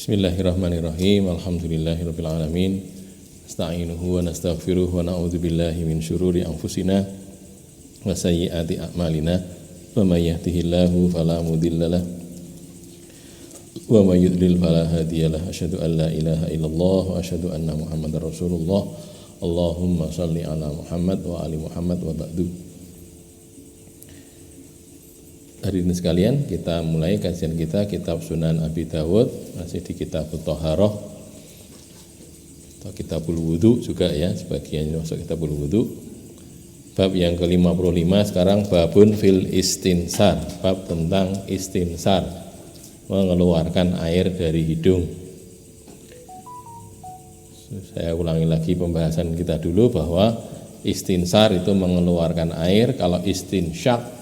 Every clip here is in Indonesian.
Bismillahirrahmanirrahim. Alhamdulillahirabbil alamin. Nasta'inuhu wa nastaghfiruh wa na'udzu billahi min syururi anfusina wa sayyiati a'malina. Wa may yahdihillahu fala mudhillalah wa may yudlil fala hadiyalah. Asyhadu an la ilaha illallah wa asyhadu anna Muhammadar Rasulullah. Allahumma shalli ala Muhammad wa ali Muhammad wa ba'du. Hadirin sekalian, kita mulai kajian kita kitab Sunan Abi Dawud, masih di kitab Thaharah atau kitabul wudu juga ya, sebagian masuk kitabul wudu. Bab yang ke-55 sekarang babun fil istinsar, bab tentang istinsar, mengeluarkan air dari hidung. Saya ulangi lagi pembahasan kita dulu bahwa istinsar itu mengeluarkan air, kalau istansyaqa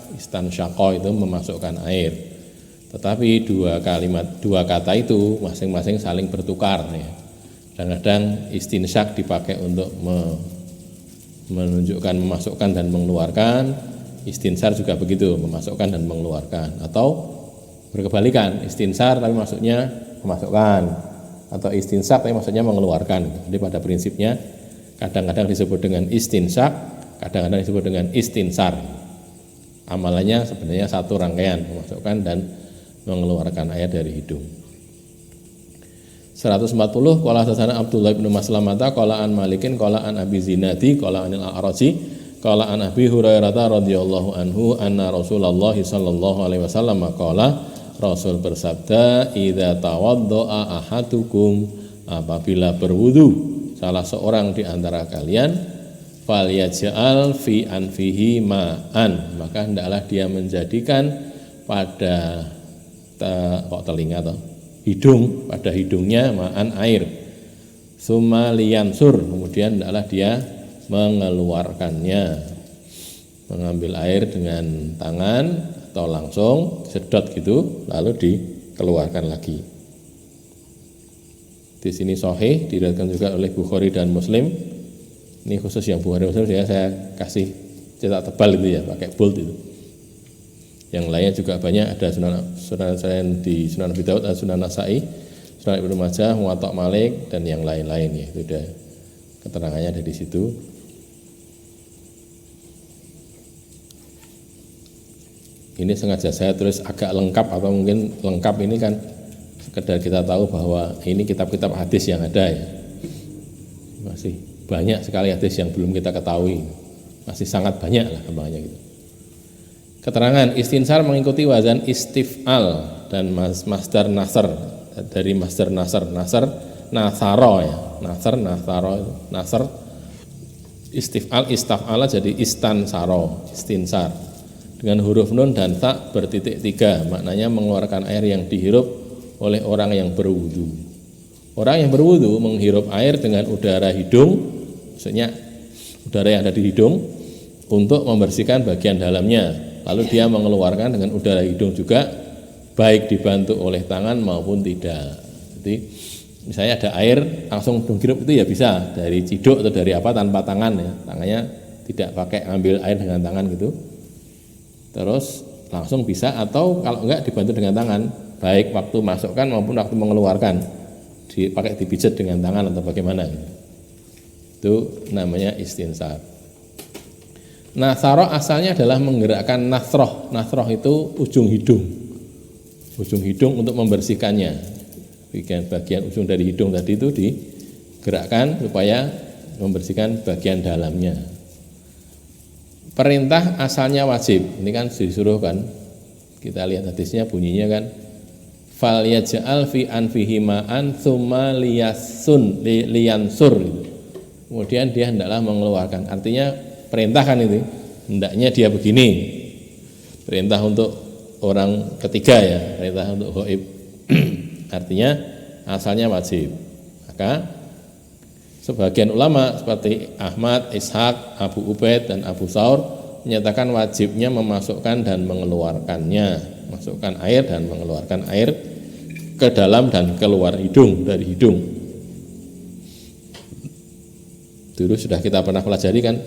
itu memasukkan air. Tetapi dua kata itu masing-masing saling bertukar ya. Kadang-kadang istinsyak dipakai untuk menunjukkan memasukkan dan mengeluarkan, istinsar juga begitu, memasukkan dan mengeluarkan. Atau berkebalikan, istinsar tapi maksudnya memasukkan, atau istinsak tapi maksudnya mengeluarkan. Jadi pada prinsipnya kadang-kadang disebut dengan istinsak, kadang-kadang disebut dengan istinsar. Amalannya sebenarnya satu rangkaian, memasukkan dan mengeluarkan air dari hidung. 140 qala hadatsana Abdullah bin Maslamata qala an Malikin qala an Abi Zinadi qala anil A'raji qala an Abi Hurairah radhiyallahu anhu anna Rasulullah sallallahu alaihi wasallam qala, Rasul bersabda, idza tawaddaa ahadukum, apabila berwudu salah seorang di antara kalian, falyaj'al fi anfihi ma'an, maka hendaklah dia menjadikan pada telinga atau hidung, pada hidungnya ma'an air, summa liyansur, kemudian hendaklah dia mengeluarkannya, mengambil air dengan tangan atau langsung sedot gitu lalu dikeluarkan lagi. Di sini sahih, diriwayatkan juga oleh Bukhari dan Muslim. Ini khusus yang Bukhari Muslim saya kasih cetak tebal itu ya, pakai bold itu. Yang lainnya juga banyak, ada sunan saya di Sunan Abi Dawud, ada Sunan Nasa'i, Sunan Ibnu Majah, Muwatta Malik dan yang lain-lain ya. Itu udah keterangannya ada di situ. Ini sengaja saya tulis agak lengkap, atau mungkin lengkap ini kan sekedar kita tahu bahwa ini kitab-kitab hadis yang ada ya. Masih banyak sekali hadis yang belum kita ketahui, masih sangat banyak lah kembangnya gitu. Keterangan istinsar mengikuti wazan istif'al dan masdar nasr, dari masdar nasr nasaro ya, nasr istif'al istaf'ala jadi istansaro, istinsar dengan huruf nun dan ta bertitik 3, maknanya mengeluarkan air yang dihirup oleh orang yang berwudu. Orang yang berwudu menghirup air dengan udara hidung, maksudnya udara yang ada di hidung, untuk membersihkan bagian dalamnya. Lalu dia mengeluarkan dengan udara hidung juga, baik dibantu oleh tangan maupun tidak. Jadi misalnya ada air langsung menghirup itu ya bisa dari ciduk atau dari apa tanpa tangan ya, tangannya tidak pakai ambil air dengan tangan gitu. Terus langsung bisa, atau kalau enggak dibantu dengan tangan, baik waktu masukkan maupun waktu mengeluarkan, dipakai dipijat dengan tangan atau bagaimana gitu. Itu namanya istinsar. Nasroh asalnya adalah menggerakkan nasroh. Nasroh itu ujung hidung untuk membersihkannya. Bagian ujung dari hidung tadi itu digerakkan supaya membersihkan bagian dalamnya. Perintah asalnya wajib. Ini kan disuruh kan. Kita lihat hadisnya bunyinya kan, fal yaj'al fi anfihi ma'an tsumma liyansur. Kemudian dia hendaklah mengeluarkan. Artinya perintah kan itu. Hendaknya dia begini. Perintah untuk orang ketiga ya, perintah untuk ghaib. Artinya asalnya wajib. Maka sebagian ulama seperti Ahmad, Ishaq, Abu Ubaid dan Abu Saur menyatakan wajibnya memasukkan dan mengeluarkannya, masukkan air dan mengeluarkan air ke dalam dan keluar hidung, dari hidung. Dulu sudah kita pernah pelajari kan,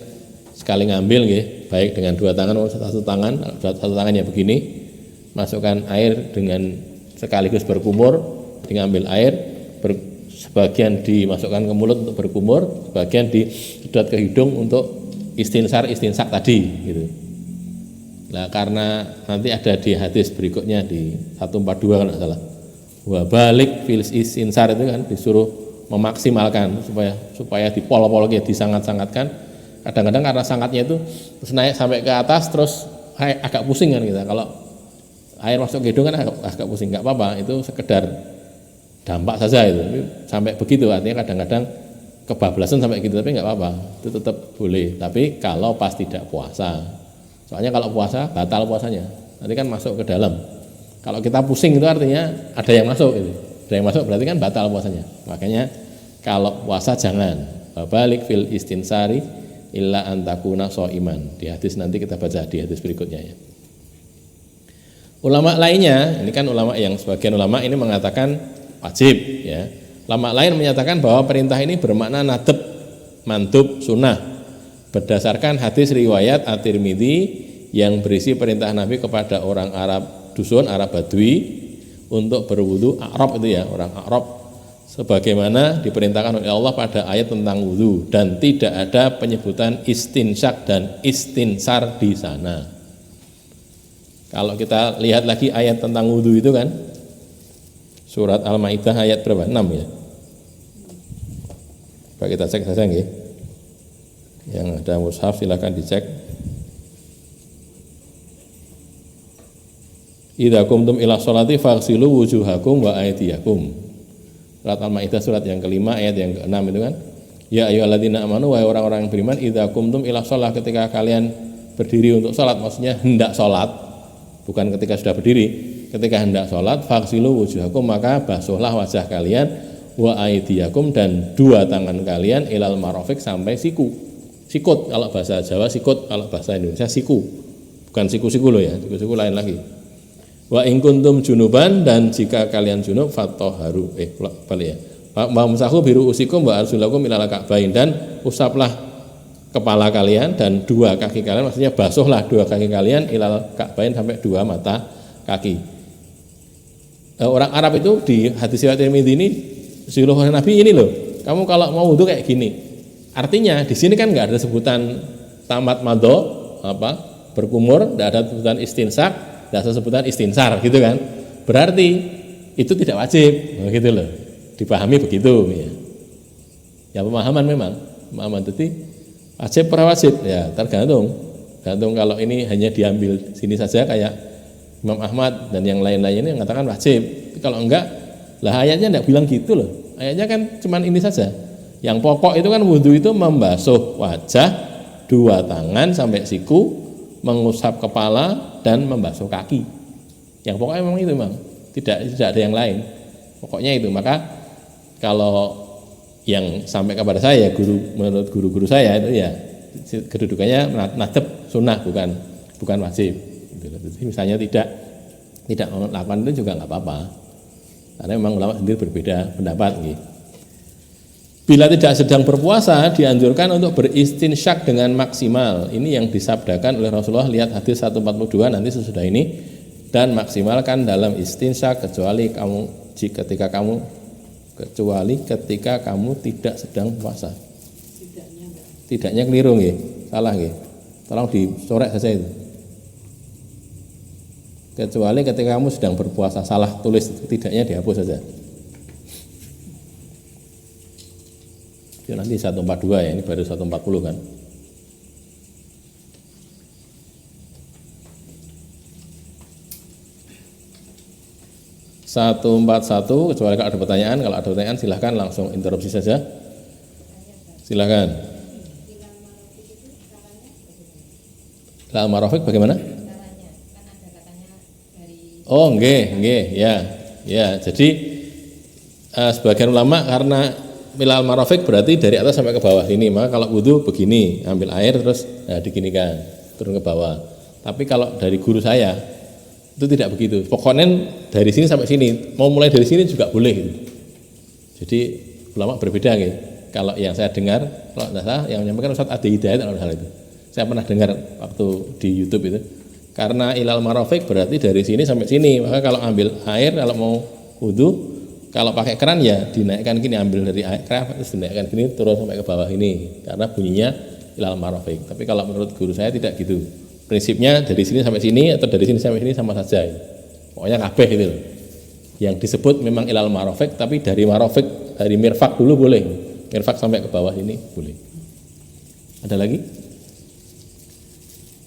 sekali ngambil nggih, baik dengan dua tangan maupun satu tangan ya begini, masukkan air dengan sekaligus berkumur, Jadi ngambil air, sebagian dimasukkan ke mulut untuk berkumur, sebagian disedot ke hidung untuk istinsak tadi gitu. Nah, karena nanti ada di hadis berikutnya di 142 kalau tidak salah. Wa balik fil istinsar itu kan disuruh memaksimalkan supaya dipol-pol gitu, disangat-sangatkan. Kadang-kadang karena sangatnya itu terus naik sampai ke atas terus agak pusing kan kita. Kalau air masuk ke hidung kan agak pusing, enggak apa-apa, itu sekedar dampak saja itu. Sampai begitu artinya kadang-kadang kebablasan sampai gitu, tapi enggak apa-apa, itu tetap boleh. Tapi kalau pas tidak puasa, soalnya kalau puasa batal puasanya, nanti kan masuk ke dalam. Kalau kita pusing itu artinya ada yang masuk itu. Ada yang masuk berarti kan batal puasanya. Makanya kalau puasa jangan balik fil istinsari illa antakuna soiman. Di hadis nanti kita baca di hadis berikutnya ya. Ulama lainnya, ini kan ulama yang sebagian ulama ini mengatakan wajib ya. Ulama lain menyatakan bahwa perintah ini bermakna nadab, mandub, sunnah berdasarkan hadis riwayat At-Tirmidzi yang berisi perintah Nabi kepada orang Arab dusun, Arab Badui untuk berwudu, Arab itu ya, orang Arab sebagaimana diperintahkan oleh Allah pada ayat tentang wudu, dan tidak ada penyebutan istinsyak dan istinsar di sana. Kalau kita lihat lagi ayat tentang wudu itu kan surat Al-Maidah ayat berapa? 6 ya. Coba kita cek saja nggih. Yang ada mushaf silakan dicek. Idza qumtum ila sholati faghsilu wujuhakum wa aydiyakum. Surat Al-Maidah surat yang kelima ayat yang ke-6 itu kan. Ya ayyuhalladzina amanu, wahai orang-orang yang beriman, idza qumtum ila shalah, ketika kalian berdiri untuk salat, maksudnya hendak salat, bukan ketika sudah berdiri, ketika hendak salat, faghsilu wujuhakum, maka basuhlah wajah kalian, wa aydiyakum, dan dua tangan kalian, ilal marafiq, sampai siku. Sikut kalau bahasa Jawa, sikut kalau bahasa Indonesia siku. Bukan siku-siku loh ya, siku-siku lain lagi. Wa in kuntum junuban, dan jika kalian junub fattoharu balik ya. Wa musahu biru usikum wa arsulakum ilal ka'bain, dan usaplah kepala kalian dan dua kaki kalian, maksudnya basuhlah dua kaki kalian ilal ka'bain, sampai dua mata kaki. Orang Arab itu di hadis riwayat Tirmidzi ini suruh Nabi ini loh, kamu kalau mau wudu kayak gini. Artinya di sini kan nggak ada sebutan tamat mado apa berkumur, nggak ada sebutan istinsak, nggak ada sebutan istinsar gitu kan. Berarti itu tidak wajib, gitu loh. Dipahami begitu ya. Ya pemahaman memang, pemahaman itu wajib wajib ya tergantung kalau ini hanya diambil sini saja kayak Imam Ahmad dan yang lain-lainnya yang mengatakan wajib. Tapi kalau enggak, lah ayatnya enggak bilang gitu loh. Ayatnya kan cuman ini saja. Yang pokok itu kan wudu itu membasuh wajah, dua tangan sampai siku, mengusap kepala dan membasuh kaki. Yang pokoknya memang itu memang. Tidak ada yang lain. Pokoknya itu. Maka kalau yang sampai kepada saya menurut guru-guru saya itu ya kedudukannya nadab sunnah bukan wajib. Jadi misalnya tidak melakukan itu juga nggak apa-apa, karena memang ulama sendiri berbeda pendapat. Gitu. Bila tidak sedang berpuasa, dianjurkan untuk beristinsyak dengan maksimal. Ini yang disabdakan oleh Rasulullah, lihat hadis 142 nanti sesudah ini. Dan maksimalkan dalam istinsyak kecuali ketika kamu tidak sedang puasa. Tidaknya keliru nggih, salah nggih. Tolong dicorek saja itu. Kecuali ketika kamu sedang berpuasa, salah tulis, tidaknya dihapus saja. Ya, nanti 142 ya, ini baru 140 kan. (141) kecuali kalau ada pertanyaan. Kalau ada pertanyaan silahkan langsung interupsi saja. Silahkan. Ilal marafiq bagaimana? Oh, nggih, ya. Jadi sebagian ulama karena ilal marafiq berarti dari atas sampai ke bawah sini. Maka kalau wudu begini, ambil air terus diginikan, turun ke bawah. Tapi kalau dari guru saya itu tidak begitu. Pokoknya dari sini sampai sini, mau mulai dari sini juga boleh gitu. Jadi ulama berbeda gitu. Kalau yang saya dengar, kalau tidak salah yang menyampaikan Ustaz Adi Hidayat kalau hal itu. Saya pernah dengar waktu di YouTube itu. Karena ilal marafiq berarti dari sini sampai sini. Maka kalau ambil air, kalau mau wudu, Kalau pakai keran ya dinaikkan gini, ambil dari keran terus dinaikkan gini turun sampai ke bawah ini karena bunyinya ilal marofik. Tapi kalau menurut guru saya tidak gitu. Prinsipnya dari sini sampai sini atau dari sini sampai sini sama saja. Pokoknya kabeh itu. Yang disebut memang ilal marofik, tapi dari marofik, dari mirfak dulu boleh. Mirfak sampai ke bawah ini boleh. Ada lagi?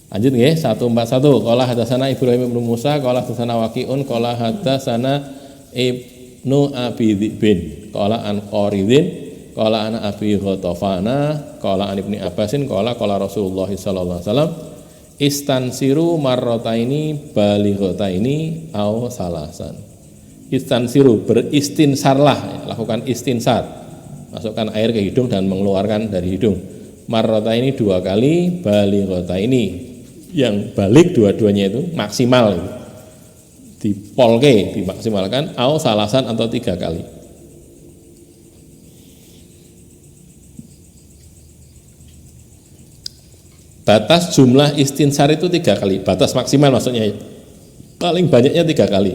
Lanjut nggih, 141. Qala hadatsana Ibrahim bin Musa, qala hadatsana Waqi'un, qala hadatsana Ibnu Abi Dzibin, qala an Qaridin, qala ana Abi Ghatafana, qala an Ibni Abbasin, qala Rasulullah sallallahu alaihi wasallam istansiru marrataini balighataini aw salasan. Istansiru, beristinsarlah, lakukan istinsar. Masukkan air ke hidung dan mengeluarkan dari hidung. Marrataini 2 kali, balighataini yang balik dua-duanya itu maksimal itu. Dipolke, dimaksimalkan, au salasan atau 3 kali. Batas jumlah istinsar itu 3 kali, batas maksimal maksudnya paling banyaknya 3 kali.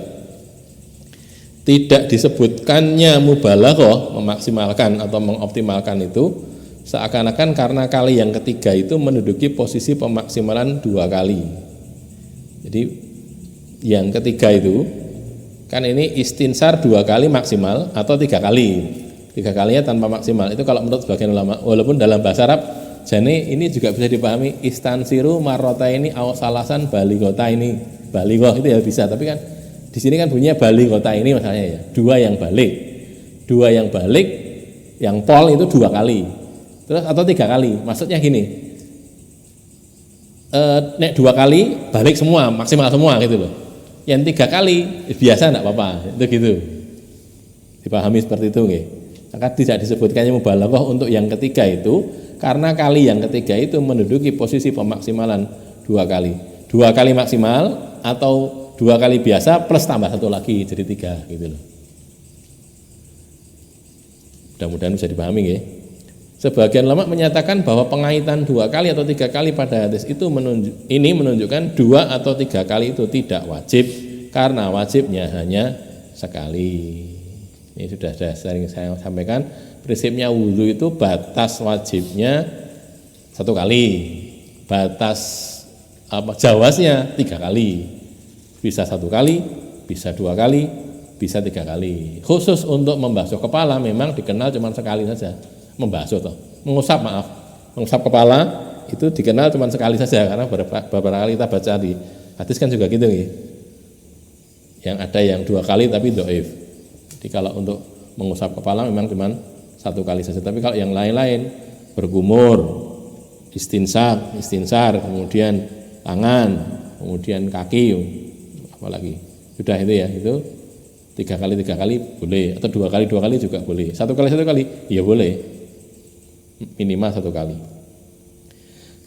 Tidak disebutkannya mubalaghah, memaksimalkan atau mengoptimalkan itu seakan-akan karena kali yang ketiga itu menduduki posisi pemaksimalan 2 kali. Jadi yang ketiga itu kan ini istinsar 2 kali maksimal atau 3 kali. 3 kalinya tanpa maksimal. Itu kalau menurut sebagian ulama, walaupun dalam bahasa Arab jadi ini juga bisa dipahami istansiru marrataini aw salasan balighataini. Balighah itu ya bisa, tapi kan di sini kan bunyinya balighataini masalahnya ya. 2 yang balik. 2 yang balik, yang pol itu 2 kali. Terus atau 3 kali, maksudnya gini, nek 2 kali balik semua, maksimal semua gitu loh. Yang 3 kali biasa enggak apa-apa, itu gitu. Dipahami seperti itu nggih. Maka tidak disebutkannya mubalaghah untuk yang ketiga itu karena kali yang ketiga itu menduduki posisi pemaksimalan 2 kali. 2 kali maksimal atau 2 kali biasa plus tambah 1 lagi jadi 3 gitu loh. Mudah-mudahan bisa dipahami nggih. Sebagian ulama menyatakan bahwa pengaitan 2 kali atau 3 kali pada hadis itu menunjukkan 2 atau 3 kali itu tidak wajib karena wajibnya hanya sekali. Ini sudah sering saya sampaikan, prinsipnya wudhu itu batas wajibnya 1 kali, batas jawaznya 3 kali, bisa 1 kali, bisa 2 kali, bisa 3 kali. Khusus untuk membasuh kepala memang dikenal cuma sekali saja. Membasuh toh, mengusap kepala itu dikenal cuma sekali saja karena beberapa kali kita baca di hadis kan juga gitu nih. Yang ada yang 2 kali tapi dhaif. Jadi kalau untuk mengusap kepala memang cuma 1 kali saja. Tapi kalau yang lain-lain bergumur, istinsar, kemudian tangan, kemudian kaki, apalagi sudah itu ya itu 3 kali boleh atau 2 kali juga boleh. 1 kali ya boleh. Minimal 1 kali.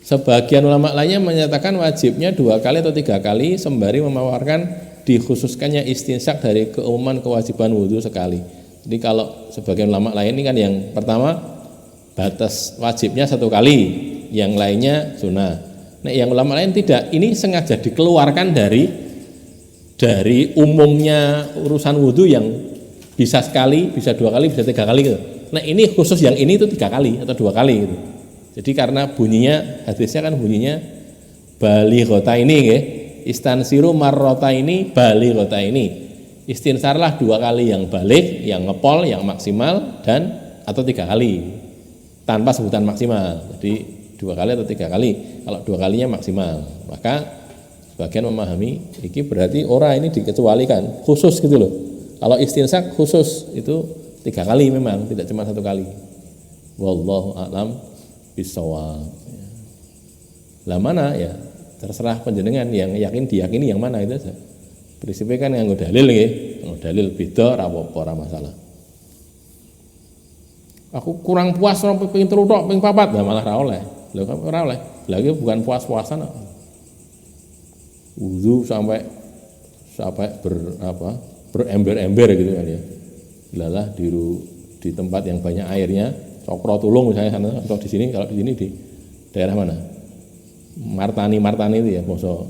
Sebagian ulama lainnya menyatakan wajibnya 2 kali atau 3 kali sembari memaparkan dikhususkannya istinsak dari keumuman kewajiban wudhu sekali. Jadi kalau sebagian ulama lain ini kan yang pertama batas wajibnya 1 kali, yang lainnya sunnah. Nah, yang ulama lain tidak, ini sengaja dikeluarkan dari umumnya urusan wudhu yang bisa sekali, bisa 2 kali, bisa 3 kali gitu. Nah ini khusus yang ini itu 3 kali atau 2 kali gitu. Jadi karena bunyinya hadisnya kan bunyinya balighataini nggih. Istansiru marrataini balighataini. Istinsarlah 2 kali yang balik, yang ngepol, yang maksimal dan atau 3 kali tanpa sebutan maksimal. Jadi 2 kali atau 3 kali. Kalau 2 kalinya maksimal, maka sebagian memahami ini berarti orang ini dikecualikan khusus gitu loh. Kalau istinsak khusus itu 3 kali memang, tidak cuma 1 kali. Wallahu a'lam bishawab. Lah mana ya? Terserah panjenengan yang diyakini yang mana itu saja. Prinsipnya kan nganggo dalil nggih, nganggo dalil beda ora apa-apa, ora masalah. Aku kurang puas ora ping 3 tok, ping 4, lah malah ora oleh. Lho kan ora oleh. Lah iki bukan puas-puasan kok. Wudu sampai berember-ember gitu kan ya. Lalah di tempat yang banyak airnya, Cokro Tulung misalnya sana atau di sini, kalau di sini di daerah mana? Martani itu ya, Moso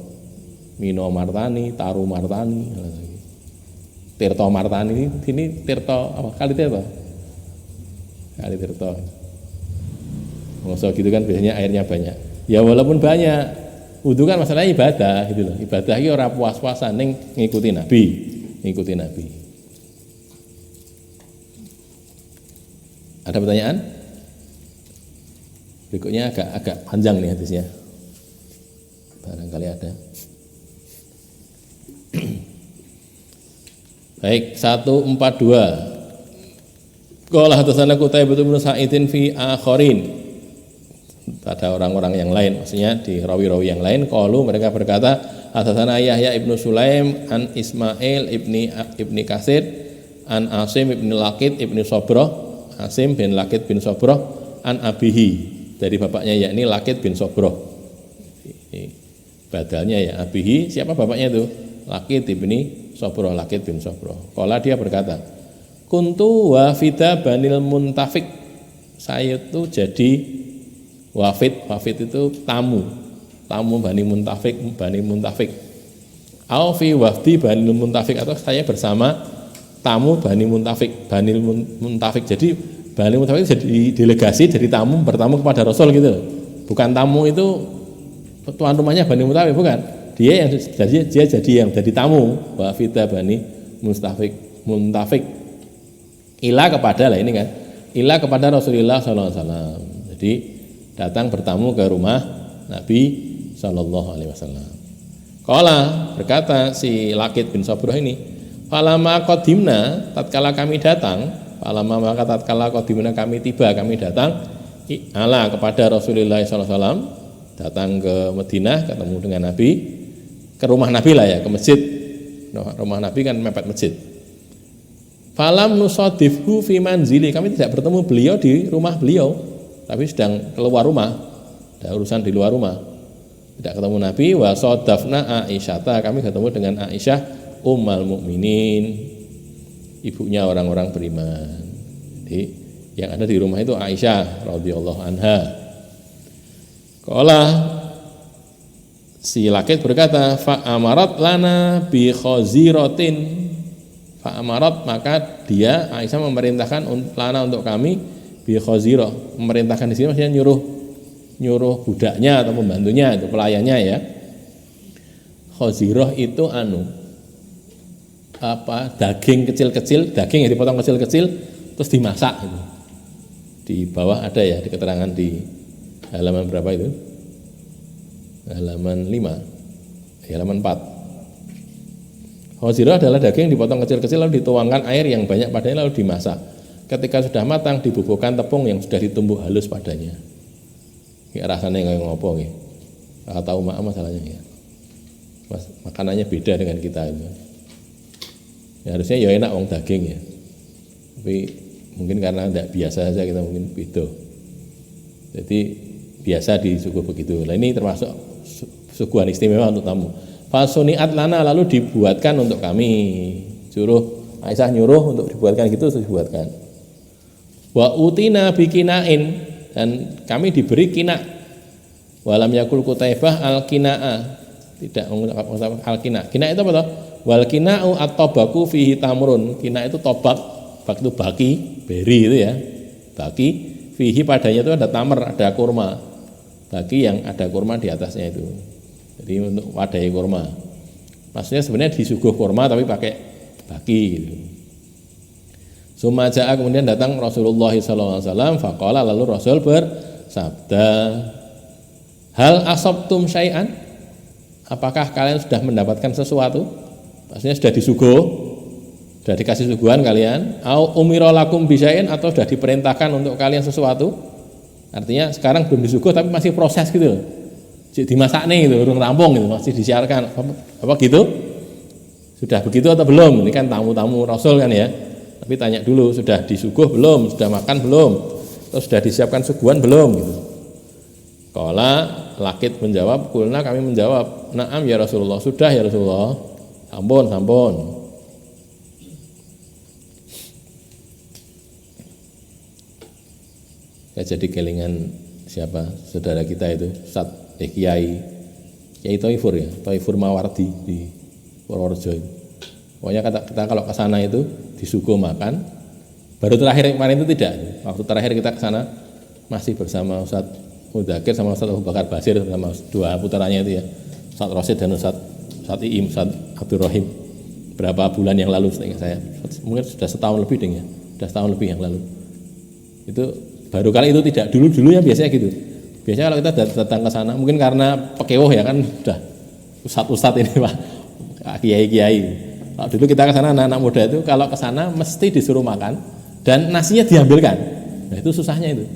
Mino Martani, Taru Martani. Tirto Martani ini Tirto apa? Kali Tirto. Kali Tirto. Maksud gitu kan biasanya airnya banyak. Ya walaupun banyak, wudu kan masalahnya ibadah gitu loh. Ibadah iki ora puas-puasan ning ngikuti Nabi, ngikuti Nabi. Ada pertanyaan? Berikutnya agak panjang nih hadisnya. Barangkali ada. Baik, 142. Qala hadatsana Qutaibah bin Sa'idin fi akharin. Ada orang-orang yang lain, maksudnya di rawi-rawi yang lain, qalu mereka berkata, hadatsana Yahya ibnu Sulaim an Ismail ibni Katsir an Asim ibni Laqid ibni Sabrah, Asim bin Laqid bin Sabrah an abihi, dari bapaknya yakni Laqid bin Sabrah. Badalnya ya abihi, siapa bapaknya itu? Laqid ibni Sabrah, Laqid bin Sabrah. Qala dia berkata, kuntu wafida Banil Muntafik, saya itu jadi wafid itu tamu Bani Muntafik. Au fi wafdi Banil Muntafik, atau saya bersama tamu Bani Muntafik. Jadi Bani Muntafik jadi delegasi, jadi tamu bertamu kepada Rasul gitu loh. Bukan tamu itu tuan rumahnya Bani Muntafik, bukan. Dia jadi yang jadi tamu wafida Bani Muntafik. Ila kepada lah ini kan. Ila kepada Rasulullah sallallahu alaihi wasallam. Jadi datang bertamu ke rumah Nabi sallallahu alaihi wasallam. Qala berkata si Laqid bin Sabrah ini, falamma qadimna, tatkala kami datang, kami tiba, kami datang ala kepada Rasulullah sallallahu alaihi wasallam, datang ke Madinah, ketemu dengan Nabi, ke rumah Nabi lah ya, ke masjid. Rumah Nabi kan mepet masjid. Falam nusadifhu fi manzili, kami tidak bertemu beliau di rumah beliau, tapi sedang keluar rumah, ada urusan di luar rumah. Tidak ketemu Nabi. Wa sadafna Aisyata, kami ketemu dengan Aisyah Ummul Mukminin, ibunya orang-orang beriman. Jadi yang ada di rumah itu Aisyah radhiyallahu anha. Qala si Laqid berkata, fa amarat lana bi khaziratin. Fa amarat, maka dia Aisyah memerintahkan lana untuk kami bi khazirah. Memerintahkan di sini maksudnya nyuruh budaknya atau pembantunya, itu pelayannya ya. Khazirah itu daging kecil-kecil, daging yang dipotong kecil-kecil terus dimasak gitu. Di bawah ada ya di keterangan di halaman berapa itu? Halaman 5, halaman 4. Khazirah adalah daging dipotong kecil-kecil lalu dituangkan air yang banyak padanya lalu dimasak. Ketika sudah matang dibubuhkan tepung yang sudah ditumbuk halus padanya. Ya, rasanya kayak ngopo nggih. Ora tahu masalahnya ya. Makanannya beda dengan kita itu. Ya, harusnya ya enak wong daging ya. Tapi mungkin karena tidak biasa saja kita mungkin beda. Jadi biasa disuguh begitu. Nah ini termasuk suguhan istimewa untuk tamu. Fasuniat lana, lalu dibuatkan untuk kami. Aisyah nyuruh untuk dibuatkan gitu, terus dibuatkan. Wa utina bikinain, dan kami diberi kina. Walam yakul Qutaibah al-kinaa, tidak mengucapkan al-kina. Kina itu apa toh? Wal kina'u at-tabaku fihi tamrun. Kina itu tobak, bak itu baki, beri itu ya. Baki, fihi padanya itu ada tamar, ada kurma. Baki yang ada kurma di atasnya itu. Jadi untuk wadahi kurma. Maksudnya sebenarnya disuguh kurma tapi pakai baki gitu. Sumaja'a, kemudian datang Rasulullah SAW, faqala, lalu Rasul bersabda, hal asabtum syai'an, apakah kalian sudah mendapatkan sesuatu? Maksudnya sudah disuguh, sudah dikasih suguhan kalian, au umira lakum bisyai'in, atau sudah diperintahkan untuk kalian sesuatu? Artinya sekarang belum disuguh tapi masih proses gitu, dimasak nih gitu, urung rampung gitu, masih disiarkan apa gitu? Sudah begitu atau belum? Ini kan tamu-tamu Rasul kan ya. Tapi tanya dulu, sudah disuguh belum? Sudah makan belum? Atau sudah disiapkan suguhan belum? Gitu. Qala, Laqid menjawab, kulna, kami menjawab, na'am ya Rasulullah, sudah ya Rasulullah. Sampun. Saya jadi kelingan siapa? Saudara kita itu, Kiai Thaifur ya, Thaifur Mawardi di Purworejo. Pokoknya kita kalau ke sana itu disuguh makan. Baru terakhir kemarin itu tidak. Waktu terakhir kita ke sana masih bersama Ustadz Mudakir sama Ustadz Abu Bakar Basir sama dua putranya itu ya. Ustadz Rosid dan Ustadz Iim, Ustadz Abdul Rahim. Berapa bulan yang lalu seingat saya. Mungkin sudah setahun lebih ding ya. Sudah setahun lebih yang lalu. Itu baru kali itu tidak. Dulu ya biasanya gitu. Biasanya kalau kita datang ke sana mungkin karena pekewoh ya kan sudah ustadz ini Pak, kiai-kiai. Kalau dulu kita ke sana anak-anak muda itu kalau ke sana mesti disuruh makan dan nasinya diambilkan. Nah itu susahnya itu.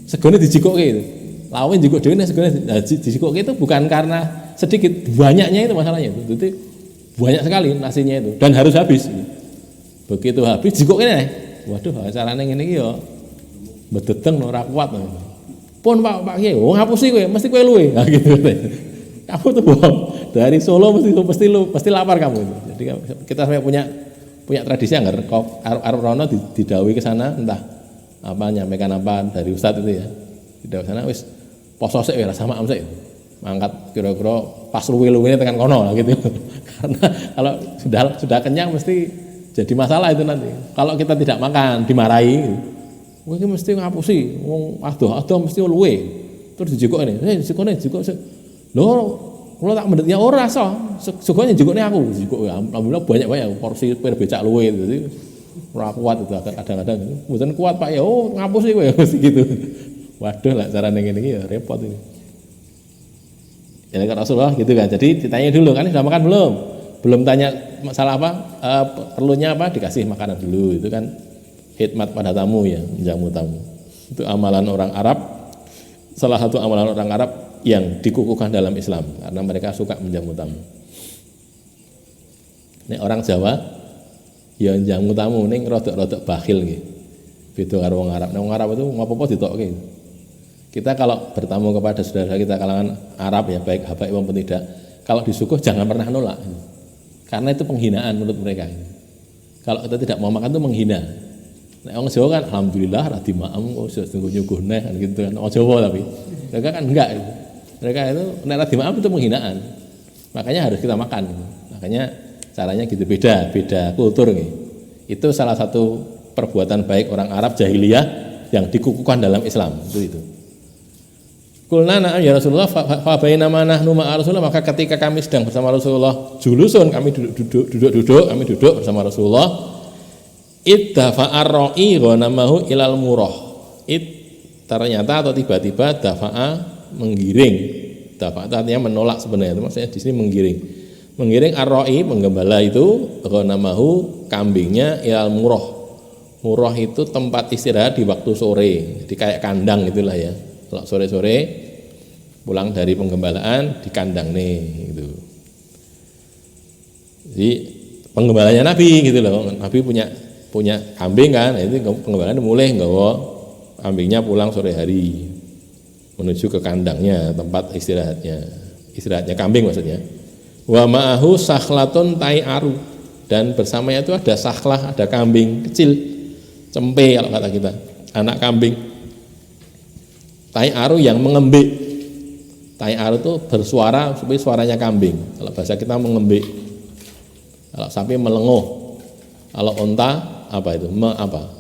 Segone dijikoke itu. Lawin jikok dhewe segone dijikoke itu bukan karena sedikit, banyaknya itu masalahnya itu. Jadi banyak sekali nasinya itu dan harus habis. Begitu habis jikoke nih. Waduh, carane ngene iki ya bedeteng ora kuat. Pun Pak Kiai, ngapusi kowe, mesti kowe luwe. Nah gitu. Kamu tuh bohong. Dari Solo mesti lapar kamu. Jadi kita sampai punya tradisi anggar arep rono didhawuhi ke sana entah apa nyampaikan apa dari ustadz itu ya. Didhawuhi sana wis poso sik ya sama amsik. Mangkat kira-kira pas luwe-luwene tekan kono gitu. Karena kalau sudah kenyang mesti jadi masalah itu nanti. Kalau kita tidak makan dimarahi. Kowe iki mesti ngapusi, wong adoh mesti luwe. Terus dijikokne. Jikok. Lho, kula tak mendet ya ora iso. Sugone jikokne aku. Jikok alhamdulillah banyak porsi per becak luwe itu. Jadi ora kuat itu kadang-kadang. Mboten kuat Pak ya. Oh, ngapusi kowe mesti gitu. Waduh lah carane ngene iki ya repot ini. Ya kan Rasulullah gitu kan. Jadi ditanya dulu kan sudah makan belum? Belum tanya masalah apa? Perlunya apa? Dikasih makanan dulu. Itu kan khidmat pada tamu ya, menjamu tamu. Itu amalan orang Arab. Salah satu amalan orang Arab yang dikukuhkan dalam Islam karena mereka suka menjamu tamu. Nek orang Jawa ya menjamu tamu ning rodok-rodok bakhil nggih. Beda karo wong Arab. Nek wong Arab itu apa-apa ditokke. Kita kalau bertamu kepada saudara kita kalangan Arab ya baik habaib maupun tidak, kalau disuguh jangan pernah nolak. Karena itu penghinaan menurut mereka. Kalau kita tidak mau makan itu menghina. Nek wong Jawa kan alhamdulillah ra dimaem kok sesungguh nyuguh neh kan gitu kan. Wong Jawa tapi mereka kan enggak itu. Mereka itu nek ra dimaem itu penghinaan. Makanya harus kita makan. Makanya caranya gitu beda kultur nih. Itu salah satu perbuatan baik orang Arab jahiliyah yang dikukuhkan dalam Islam itu. Qulna na'am ya Rasulullah fa bainama nahnu ma'a Rasulullah, maka ketika kami sedang bersama Rasulullah julusun, kami duduk bersama Rasulullah, iddafa'a ar-ra'i ghanamahu ilal murah. Ternyata atau tiba-tiba dafa'a menggiring. Dafa'a artinya menolak sebenarnya, itu maksudnya di sini menggiring. Menggiring ar-ra'i penggembala itu ghanamahu kambingnya ilal murah. Murah itu tempat istirahat di waktu sore. Jadi kayak kandang itulah ya. Kalau sore-sore pulang dari penggembalaan di kandang nih gitu. Jadi penggembalanya Nabi gitu loh. Nabi punya kambing kan, itu penggembalaan mulai nggawa kambingnya pulang sore hari menuju ke kandangnya, tempat istirahatnya kambing maksudnya. Wa ma'ahu sakhlatun tai'aru, dan bersamanya itu ada sakhlah, ada kambing kecil, cempe kalau kata kita, anak kambing. Tai'aru yang mengembik. Tai'aru itu bersuara seperti suaranya kambing. Kalau bahasa kita mengembik. Kalau sapi melenguh. Kalau unta apa itu? Apa?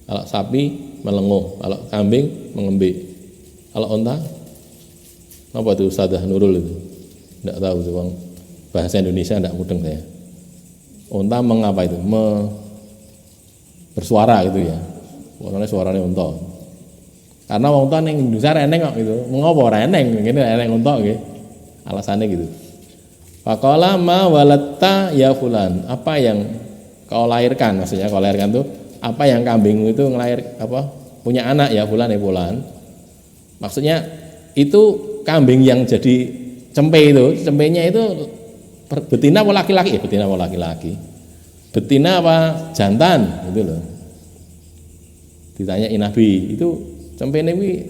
Kalau sapi melenguh. Kalau kambing mengembik. Kalau unta apa itu Ustadzah Nurul itu? Tidak tahu itu bang. Bahasa Indonesia tidak mudeng saya. Unta mengapa itu? Bersuara gitu ya. Pokoknya suaranya unta. Karena wong tua ning Indonesia eneng kok gitu. Mengapa ora eneng? Ngene eneng unta nggih. Alasannya gitu. Faqala ma walatta ya fulan. Apa yang kau lahirkan? Maksudnya kau lahirkan itu apa yang kambingmu itu ngelahir apa? Punya anak ya fulan ya fulan. Maksudnya itu kambing yang jadi cempe itu, cempenya itu betina apa laki-laki? Betina apa laki-laki? Betina apa jantan? Gitu loh. Ditanyain Nabi, itu cempe ini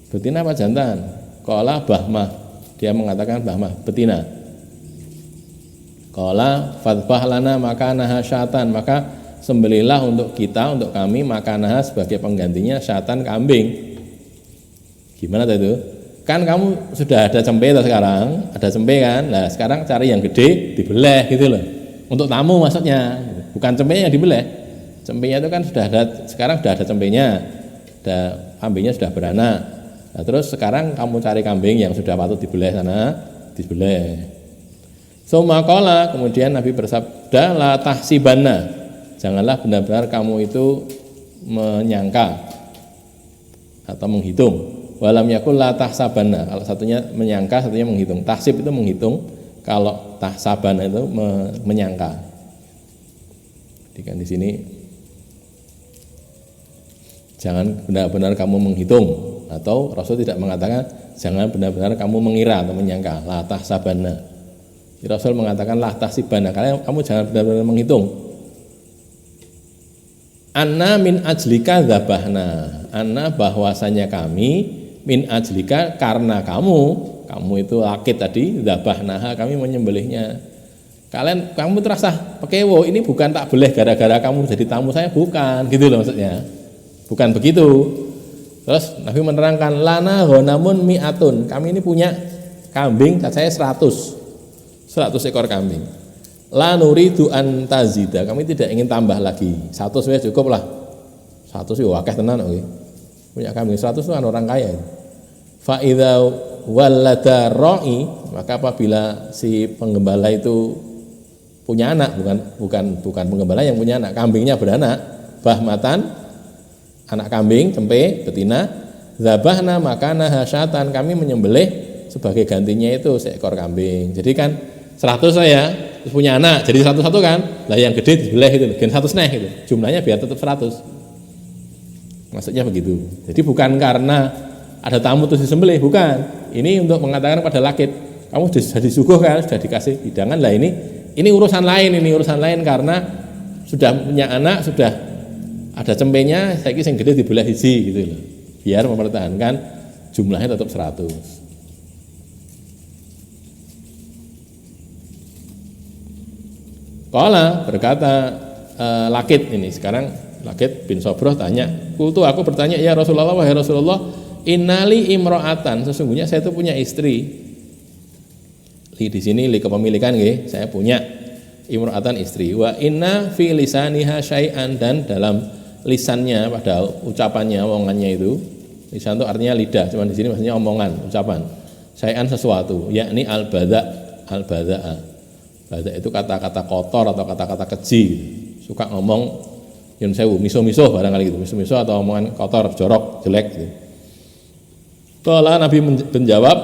betina apa jantan? Qala bahmah. Dia mengatakan bahmah, betina. Qala fadbah lana makanaha syatan, maka sembelihlah untuk kita, untuk kami makanaha sebagai penggantinya syatan kambing. Gimana itu? Kan kamu sudah ada cempe sekarang, ada cempe kan? Nah, sekarang cari yang gede dibelah gitu loh. Untuk tamu maksudnya, bukan cempenya yang dibeleh. Cempenya itu kan sudah ada, sekarang sudah ada cempenya, kambingnya sudah beranak. Nah, terus sekarang kamu cari kambing yang sudah patut dibeleh sana, dibeleh. Sumakola, kemudian Nabi bersabda, la tahsibanna, janganlah benar-benar kamu itu menyangka atau menghitung. Walam yakul la tahsabanna, kalau satunya menyangka, satunya menghitung. Tahsib itu menghitung, kalau tahsabanna itu menyangka. Jadi kan di sini jangan benar-benar kamu menghitung, atau Rasul tidak mengatakan jangan benar-benar kamu mengira atau menyangka, la tahsabanna. Rasul mengatakan la tahsibanna, karena kamu jangan benar-benar menghitung. Anna min ajlika dzabahna, anna bahwasanya kami min ajlika karena kamu itu lakit tadi, dzabahnaha kami menyembelihnya. Kamu terasa pekewo, ini bukan tak beleh gara-gara kamu jadi tamu saya, bukan gitu loh maksudnya. Bukan begitu. Terus Nabi menerangkan lana ghonamun mi'atun, kami ini punya kambing saya 100 ekor kambing. La nuridu an tazida, kami tidak ingin tambah lagi. 100 sudah cukup lah. 100 ya wakeh tenan oke. Punya kambing 100 itu kan orang kaya. Fa idza walada ra'i, maka apabila si penggembala itu punya anak, bukan penggembala yang punya anak, kambingnya beranak, bahmatan, anak kambing cempe betina, zabahna makana hasyatan, kami menyembelih sebagai gantinya itu seekor kambing. Jadi kan 100 saya terus punya anak jadi 101 kan, lah yang gede dibelah itu gen 100 neh gitu, jumlahnya biar tetap 100, maksudnya begitu. Jadi bukan karena ada tamu terus disembelih, bukan, ini untuk mengatakan pada lakit, kamu sudah disuguhkan, sudah dikasih hidangan, lah ini urusan lain karena sudah punya anak, sudah ada cempenya, saya kira yang gede dibelah hiji gitu loh, biar mempertahankan jumlahnya tetap 100. Qala berkata Lakit ini, sekarang Lakit bin Sobroh tanya, kultu aku bertanya, ya Rasulullah, wahai Rasulullah, innali imro'atan, sesungguhnya saya itu punya istri. Di sini li kepemilikan nggih, saya punya imro'atan istri. Wa inna fi lisaniha syai'an, dan dalam lisannya, pada ucapannya, omongannya itu, lisan itu artinya lidah, cuman di sini maksudnya omongan, ucapan. Syai'an sesuatu, yakni al-badza'a. Badza itu kata-kata kotor atau kata-kata keji, suka ngomong yun sewu, miso-miso barangkali gitu, miso-miso atau omongan kotor, jorok, jelek gitu. Kala Nabi menjawab,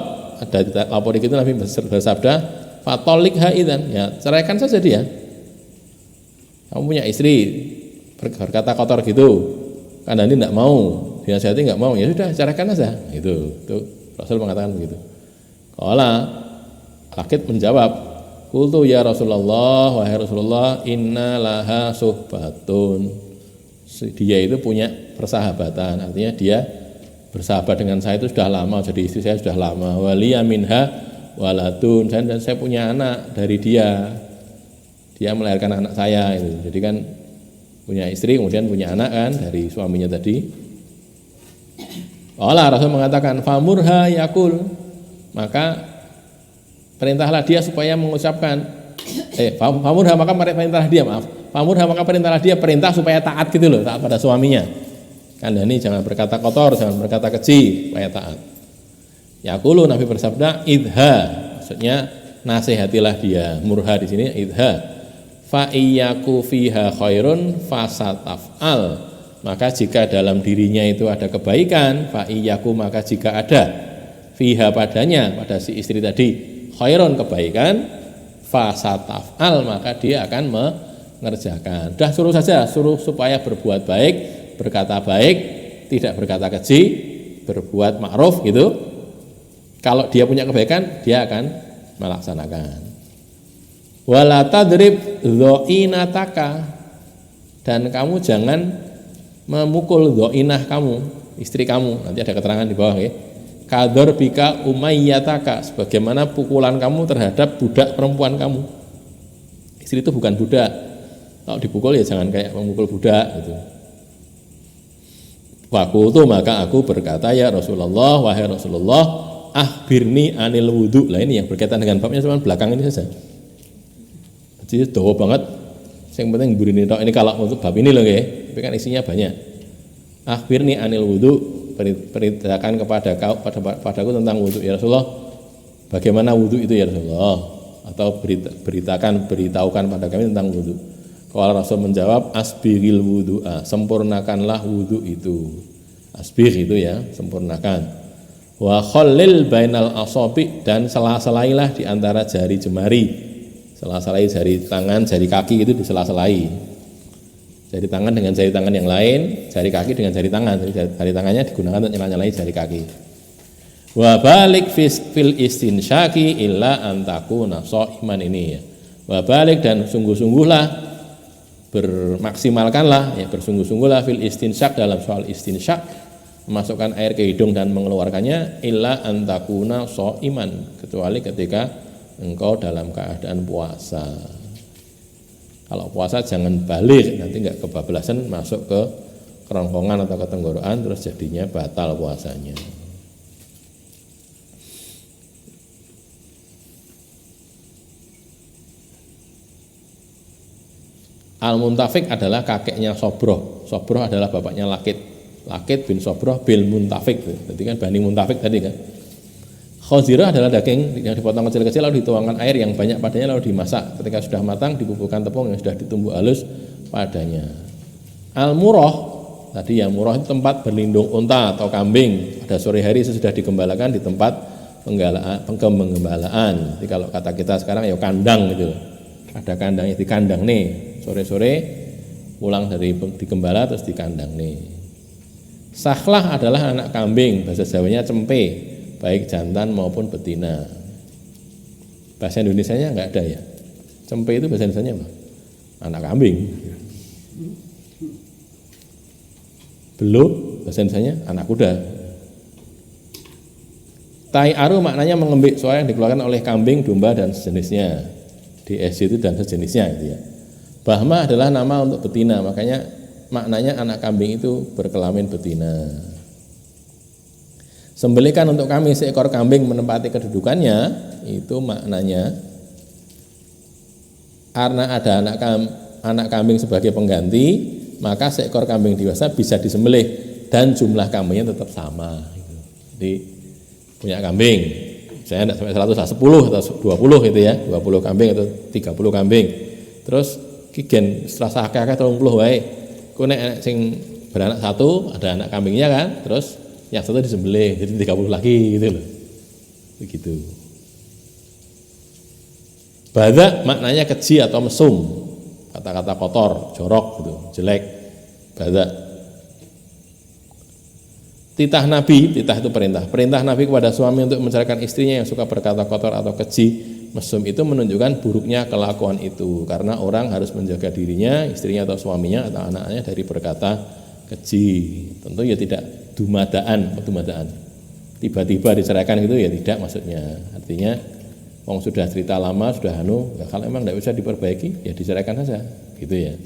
ada lapor itu Nabi bersabda, fatolikha idzan, ya ceraikan saja dia. Kamu punya istri berkata kotor gitu, karena ini tidak mau, dinasihati nggak mau, ya sudah ceraikan saja. Itu Rasul mengatakan begitu. Kala Lakit menjawab, qultu ya Rasulullah, wahai Rasulullah, inna laha suhbatun. Dia itu punya persahabatan, artinya dia bersahabat dengan saya itu sudah lama, jadi istri saya sudah lama. Waliya minha waladun, dan saya punya anak dari dia. Dia melahirkan anak saya itu. Jadi kan punya istri kemudian punya anak kan dari suaminya tadi. Allah Rasul mengatakan famurha yakul, maka perintahlah dia supaya mengucapkan famurha, maka perintahlah dia, famurha, maka perintahlah dia, perintah supaya taat gitu loh, taat pada suaminya. Kandhani jangan berkata kotor, jangan berkata keji, supaya taat. Yaqulu, Nabi bersabda, idha, maksudnya nasihatilah dia. Murha di sini idha. Fa iyyaku fiha khairun fasataf'al. Maka jika dalam dirinya itu ada kebaikan, fa iyyaku, maka jika ada fiha padanya, pada si istri tadi, khairun kebaikan, fasataf'al, maka dia akan mengerjakan. Sudah suruh saja, suruh supaya berbuat baik, berkata baik, tidak berkata keji, berbuat ma'ruf gitu. Kalau dia punya kebaikan, dia akan melaksanakan. Wala tadrib dho'inataka, dan kamu jangan memukul dho'inah kamu, istri kamu. Nanti ada keterangan di bawah ya. Kador bika umayyataka, sebagaimana pukulan kamu terhadap budak perempuan kamu. Istri itu bukan budak. Kalau dipukul ya jangan kayak memukul budak gitu. Fakultu, maka aku berkata, ya Rasulullah, wahai Rasulullah, akhbirni anil wudu. Lah ini yang berkaitan dengan babnya, cuma belakang ini saja. Jadi dawa banget. Yang penting burine tok. Ini kalau untuk bab ini loh nggih, tapi kan isinya banyak. Akhbirni anil wudu, beritakan padaku tentang wudu ya Rasulullah. Bagaimana wudu itu ya Rasulullah? Atau beritahukan pada kami tentang wudu. Kalau Rasul menjawab asbiril wudu'a, sempurnakanlah wudu itu. Asbir itu ya, sempurnakan. Wa khallil bainal asabi, dan sela-selailah di antara jari jemari. Sela-selai jari tangan, jari kaki itu disela-selai. Jari tangan dengan jari tangan yang lain, jari kaki dengan jari tangan. Jadi jari tangannya digunakan untuk nyela-nyelai jari kaki. Wa balik fil istinsyaki illa antakuna shaiman, ini ya. Wa balik, dan sungguh-sungguhlah, bermaksimalkanlah ya, bersungguh-sungguhlah fil istinsyak, dalam soal istinsyak, memasukkan air ke hidung dan mengeluarkannya, illa antakuna shaiman, kecuali ketika engkau dalam keadaan puasa. Kalau puasa jangan balik, nanti enggak kebablasan masuk ke kerongkongan atau ke tenggorokan, terus jadinya batal puasanya. Al-Muntafik adalah kakeknya Sobroh. Sobroh adalah bapaknya Lakit. Lakit bin Sobroh bil Muntafik. Jadi kan Bani Muntafik tadi kan. Khazirah adalah daging yang dipotong kecil-kecil lalu dituangkan air yang banyak padanya lalu dimasak. Ketika sudah matang dibubuhkan tepung yang sudah ditumbuk halus padanya. Al-Murah, tadi yang murah itu tempat berlindung unta atau kambing pada sore hari sesudah digembalakan di tempat penggembalaan. Jadi kalau kata kita sekarang ya kandang gitu. Ada kandangnya, di kandang nih, sore-sore pulang dari digembala terus di kandang nih. Sakhlah adalah anak kambing, bahasa Jawanya cempe, baik jantan maupun betina. Bahasa Indonesianya enggak ada ya. Cempe itu bahasa Indonesianya apa? Anak kambing. Belut bahasa Indonesianya anak kuda. Tai aru maknanya mengembik, suara yang dikeluarkan oleh kambing, domba dan sejenisnya. DS itu dan sejenisnya gitu ya. Bahma adalah nama untuk betina, makanya maknanya anak kambing itu berkelamin betina. Sembelihkan untuk kami seekor kambing menempati kedudukannya, itu maknanya karena ada anak kambing sebagai pengganti, maka seekor kambing dewasa bisa disembelih dan jumlah kambingnya tetap sama gitu. Jadi punya kambing, saya tidak sampai 100, 10 atau 20 gitu ya, 20 kambing atau 30 kambing. Terus kigen setelah akeh-akeh 30 wae. Ku nek sing beranak satu, ada anak kambingnya kan, terus yang satu disembelih, jadi 30 lagi gitu loh. Begitu. Badha maknanya keji atau mesum. Kata-kata kotor, jorok gitu, jelek. Badha. Titah Nabi, titah itu perintah. Perintah Nabi kepada suami untuk menceraikan istrinya yang suka berkata kotor atau keji, mesum itu menunjukkan buruknya kelakuan itu. Karena orang harus menjaga dirinya, istrinya atau suaminya atau anaknya dari berkata keji. Tentu ya tidak dumadaan. Tiba-tiba diceraikan gitu ya tidak maksudnya. Artinya wong sudah cerita lama, sudah ya kalau memang tidak bisa diperbaiki ya diceraikan saja, gitu ya.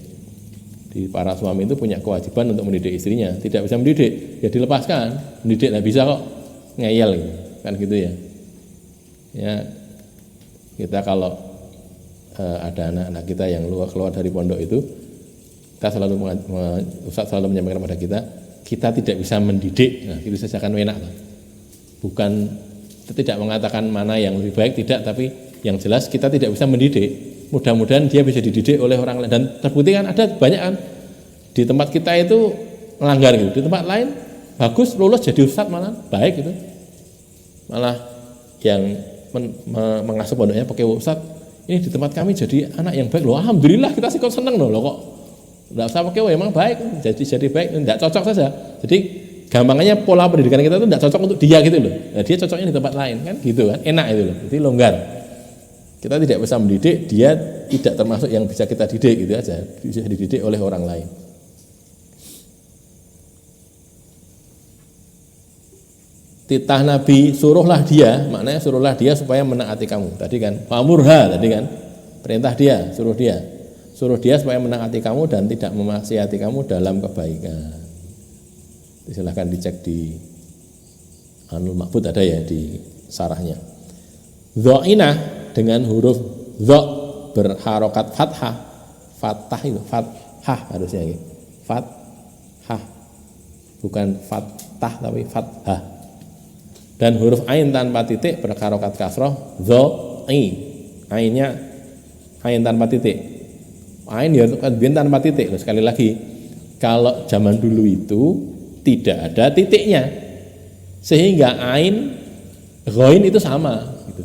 Di para suami itu punya kewajiban untuk mendidik istrinya, tidak bisa mendidik ya dilepaskan, mendidik nggak bisa kok ngeyel gitu. Kan gitu ya. Ya kita kalau ada anak-anak kita yang keluar dari pondok itu, kita Ustaz selalu menyampaikan kepada kita tidak bisa mendidik, nah itu saja kan enak. Bukan tidak mengatakan mana yang lebih baik, tidak, tapi yang jelas kita tidak bisa mendidik. Mudah-mudahan dia bisa dididik oleh orang lain, dan terbukti kan ada banyak kan di tempat kita itu melanggar gitu, di tempat lain bagus lulus jadi ustadz malah baik gitu, malah yang mengasuh pondoknya pakai ustadz ini di tempat kami jadi anak yang baik loh, alhamdulillah kita sih kok seneng loh kok nggak usah pakai emang baik jadi baik, nggak cocok saja. Jadi gampangnya pola pendidikan kita itu nggak cocok untuk dia gitu loh, nah, dia cocoknya di tempat lain kan gitu kan, enak itu loh, jadi longgar. Kita tidak bisa mendidik, dia tidak termasuk yang bisa kita didik gitu aja, bisa dididik oleh orang lain. Titah Nabi, suruhlah dia, maknanya suruhlah dia supaya menaati kamu. Tadi kan, famurha tadi kan, perintah dia, suruh dia supaya menaati kamu dan tidak memaksiati kamu dalam kebaikan. Silahkan dicek di Anul Ma'bud ada ya di sarahnya. Dho'inah dengan huruf dho, berharokat fathah, fathah itu fathah harusnya gitu. Fathah, bukan fathah tapi fathah. Dan huruf ain tanpa titik berharokat kasroh, dho-i, ainnya ain tanpa titik. Ain ya tanpa titik. Sekali lagi, kalau zaman dulu itu tidak ada titiknya, sehingga ain, ghain itu sama. Gitu.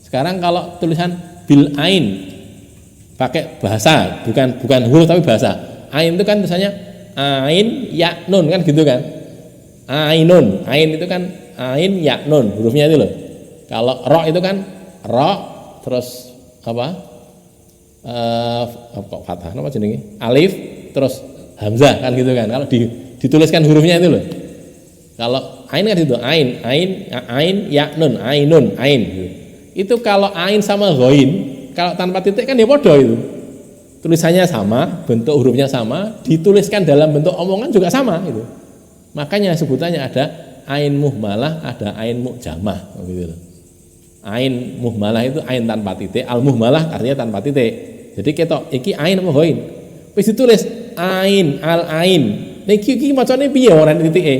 Sekarang kalau tulisan bil ain pakai bahasa, bukan huruf tapi bahasa. Ain itu kan misalnya ain ya nun kan gitu kan. Ainun, ain itu kan ain ya nun hurufnya itu loh. Kalau ro itu kan ro terus apa? Kok fathah apa jenenge? Alif terus hamzah kan gitu kan. Kalau dituliskan hurufnya itu loh. Kalau ain kan itu ain ya nun, ainun, ain. Itu kalau ain sama ghain, kalau tanpa titik kan ya podo itu. Tulisannya sama, bentuk hurufnya sama, dituliskan dalam bentuk omongan juga sama itu. Makanya sebutannya ada ain muhmalah, ada ain mu'jamah gitu loh. Ain muhmalah itu ain tanpa titik, al muhmalah artinya tanpa titik. Jadi ketok iki ain apa ghain. Wis ditulis ain, al ain. Niki macane piye ora titike?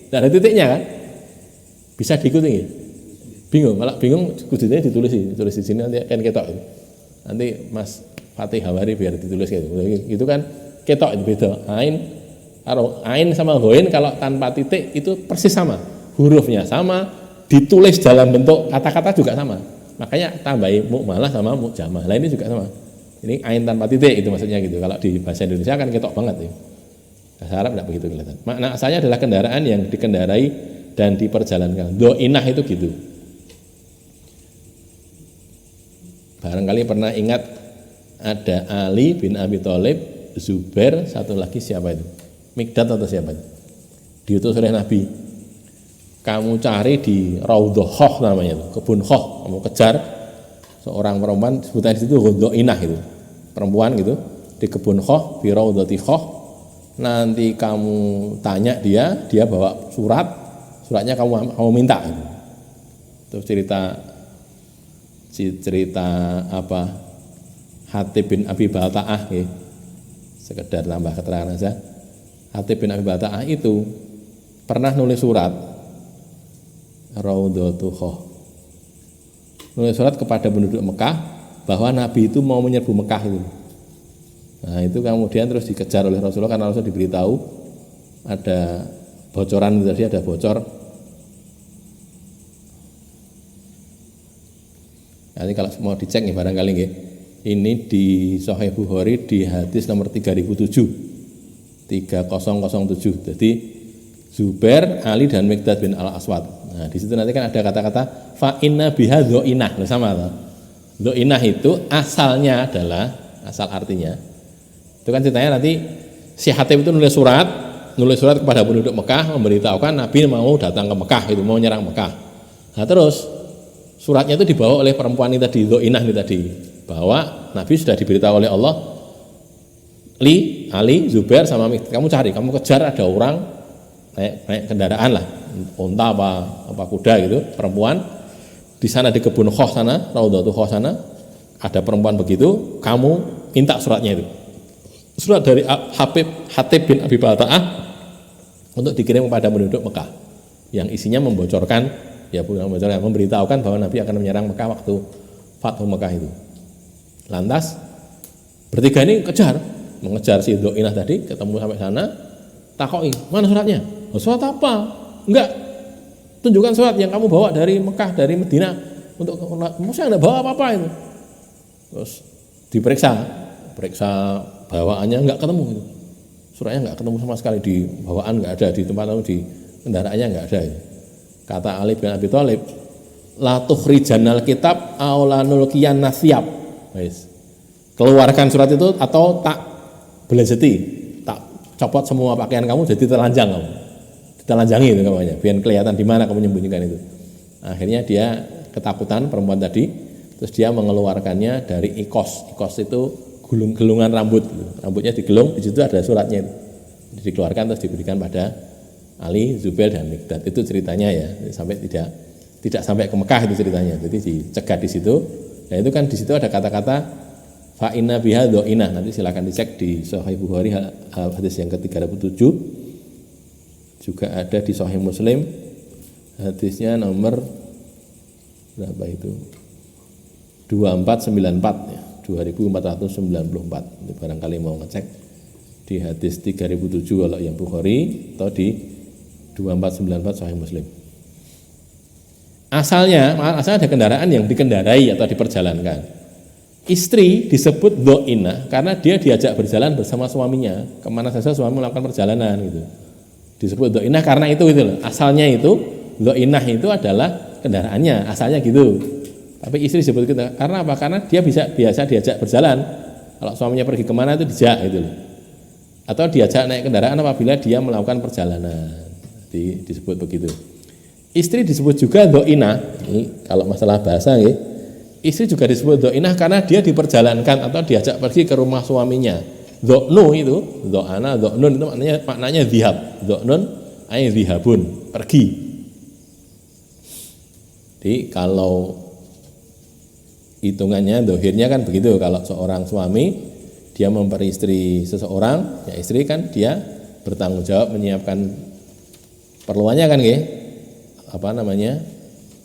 Enggak ada titiknya kan? Bisa diikuti ya? Bingung, kalau bingung kudune ditulis di sini nanti kan ketok. Nanti Mas Fatih Hawari biar ditulis gitu. Itu kan ketok itu beda. Ain sama ghain kalau tanpa titik itu persis sama. Hurufnya sama, ditulis dalam bentuk kata-kata juga sama. Makanya tambahin mu'malah sama mu'jamah. Lah ini juga sama. Ini ain tanpa titik itu maksudnya gitu. Kalau di bahasa Indonesia kan ketok banget ya. Bahasa Arab tidak begitu kelihatan. Makna asalnya adalah kendaraan yang dikendarai dan diperjalankan. Dho'inah itu gitu. Barangkali pernah ingat ada Ali bin Abi Thalib, Zubair, satu lagi siapa itu? Mikdad atau siapa itu? Diutus oleh Nabi. Kamu cari di Raudhah Khoh namanya itu, kebun Khoh. Kamu kejar seorang perempuan sebutan di situ Dho'inah itu. Perempuan gitu di kebun Khoh, di Raudhati Khoh. Nanti kamu tanya dia bawa suratnya kamu minta gitu. Terus cerita apa Hatib bin Abi Balta'ah ya. Sekedar tambah keterangan saja. Hatib bin Abi Balta'ah itu pernah nulis surat Raudhatu Khoh. Nulis surat kepada penduduk Mekah bahwa Nabi itu mau menyerbu Mekah itu. Nah, itu kemudian terus dikejar oleh Rasulullah karena Rasul diberitahu ada bocoran tadi, ada bocor. Nanti kalau mau dicek nih barangkali nggih. Ini di Sahih Bukhari di hadis nomor 3007. Jadi Zubair, Ali dan Mikdad bin Al-Aswad. Nah, di situ nanti kan ada kata-kata fa inna biha dho'inah. Sama lah. Dho'inah itu asalnya adalah asal artinya. Itu kan ceritanya nanti si Hatib itu nulis surat kepada penduduk Mekah memberitahukan Nabi mau datang ke Mekah itu, mau nyerang Mekah. Nah, terus suratnya itu dibawa oleh perempuan ini tadi, Dho'inah ini tadi, bahwa Nabi sudah diberitahu oleh Allah, Ali, Zubair sama Mikdad, kamu cari, kamu kejar ada orang naik kendaraan lah, unta apa kuda gitu, perempuan di sana di kebun Khoh sana, Raudhatu Khoh sana, ada perempuan begitu, kamu minta suratnya itu. Surat dari Hatib bin Abi Balta'ah untuk dikirim kepada penduduk Mekah yang isinya membocorkan memberitahukan bahwa Nabi akan menyerang Mekah waktu Fathu Mekah itu. Lantas bertiga ini mengejar si Dho'inah tadi, ketemu sampai sana, takoki, mana suratnya? Oh, surat apa? Enggak, tunjukkan surat yang kamu bawa dari Mekah, dari Madinah untuk saya enggak bawa apa-apa itu. Terus diperiksa bawaannya enggak ketemu itu. Suratnya enggak ketemu sama sekali, di bawaan enggak ada, di tempat lalu di kendaraannya enggak ada itu. Kata Ali bin Abi Thalib, la tukhrijanal kitab aw la nulqiyan nasyab. Wis. Keluarkan surat itu atau tak belajeti, tak copot semua pakaian kamu jadi telanjang kamu. Ditelanjangi itu namanya, biar kelihatan di mana kamu menyembunyikan itu. Akhirnya dia ketakutan perempuan tadi, terus dia mengeluarkannya dari ikos. Ikos itu gelungan rambut, rambutnya digelung, di situ ada suratnya. Dikeluarkan terus diberikan pada Ali, Zubair dan Mikdad. Itu ceritanya ya, sampai tidak sampai ke Mekah itu ceritanya. Jadi dicegat di situ. Nah, itu kan di situ ada kata-kata Fa inna biha dhainah. Nanti silakan dicek di Sahih Bukhari hadis yang ke-307. Juga ada di Sahih Muslim hadisnya nomor berapa itu? 2494 ya, 2494. Ini barangkali mau ngecek di hadis 3007 kalau yang Bukhari atau di 2494 Sahih Muslim. Asalnya ada kendaraan yang dikendarai atau diperjalankan. Istri disebut dhainah karena dia diajak berjalan bersama suaminya kemana saja suami melakukan perjalanan gitu. Disebut dhainah karena itu loh. Asalnya itu dhainah itu adalah kendaraannya, asalnya gitu. Tapi istri disebut gitu karena apa? Karena dia biasa diajak berjalan. Kalau suaminya pergi kemana itu dijak gitu loh. Atau diajak naik kendaraan apabila dia melakukan perjalanan. Disebut begitu. Istri disebut juga dhainah. Ini kalau masalah bahasa ya. Istri juga disebut dhainah karena dia diperjalankan atau diajak pergi ke rumah suaminya. Dhonu itu, dha'ana, dha'nun itu maknanya dhihab. Dha'nun ay dhihabun, pergi. Jadi kalau hitungannya dohirnya kan begitu, kalau seorang suami dia memperistri seseorang, ya istri kan dia bertanggung jawab menyiapkan perluannya kan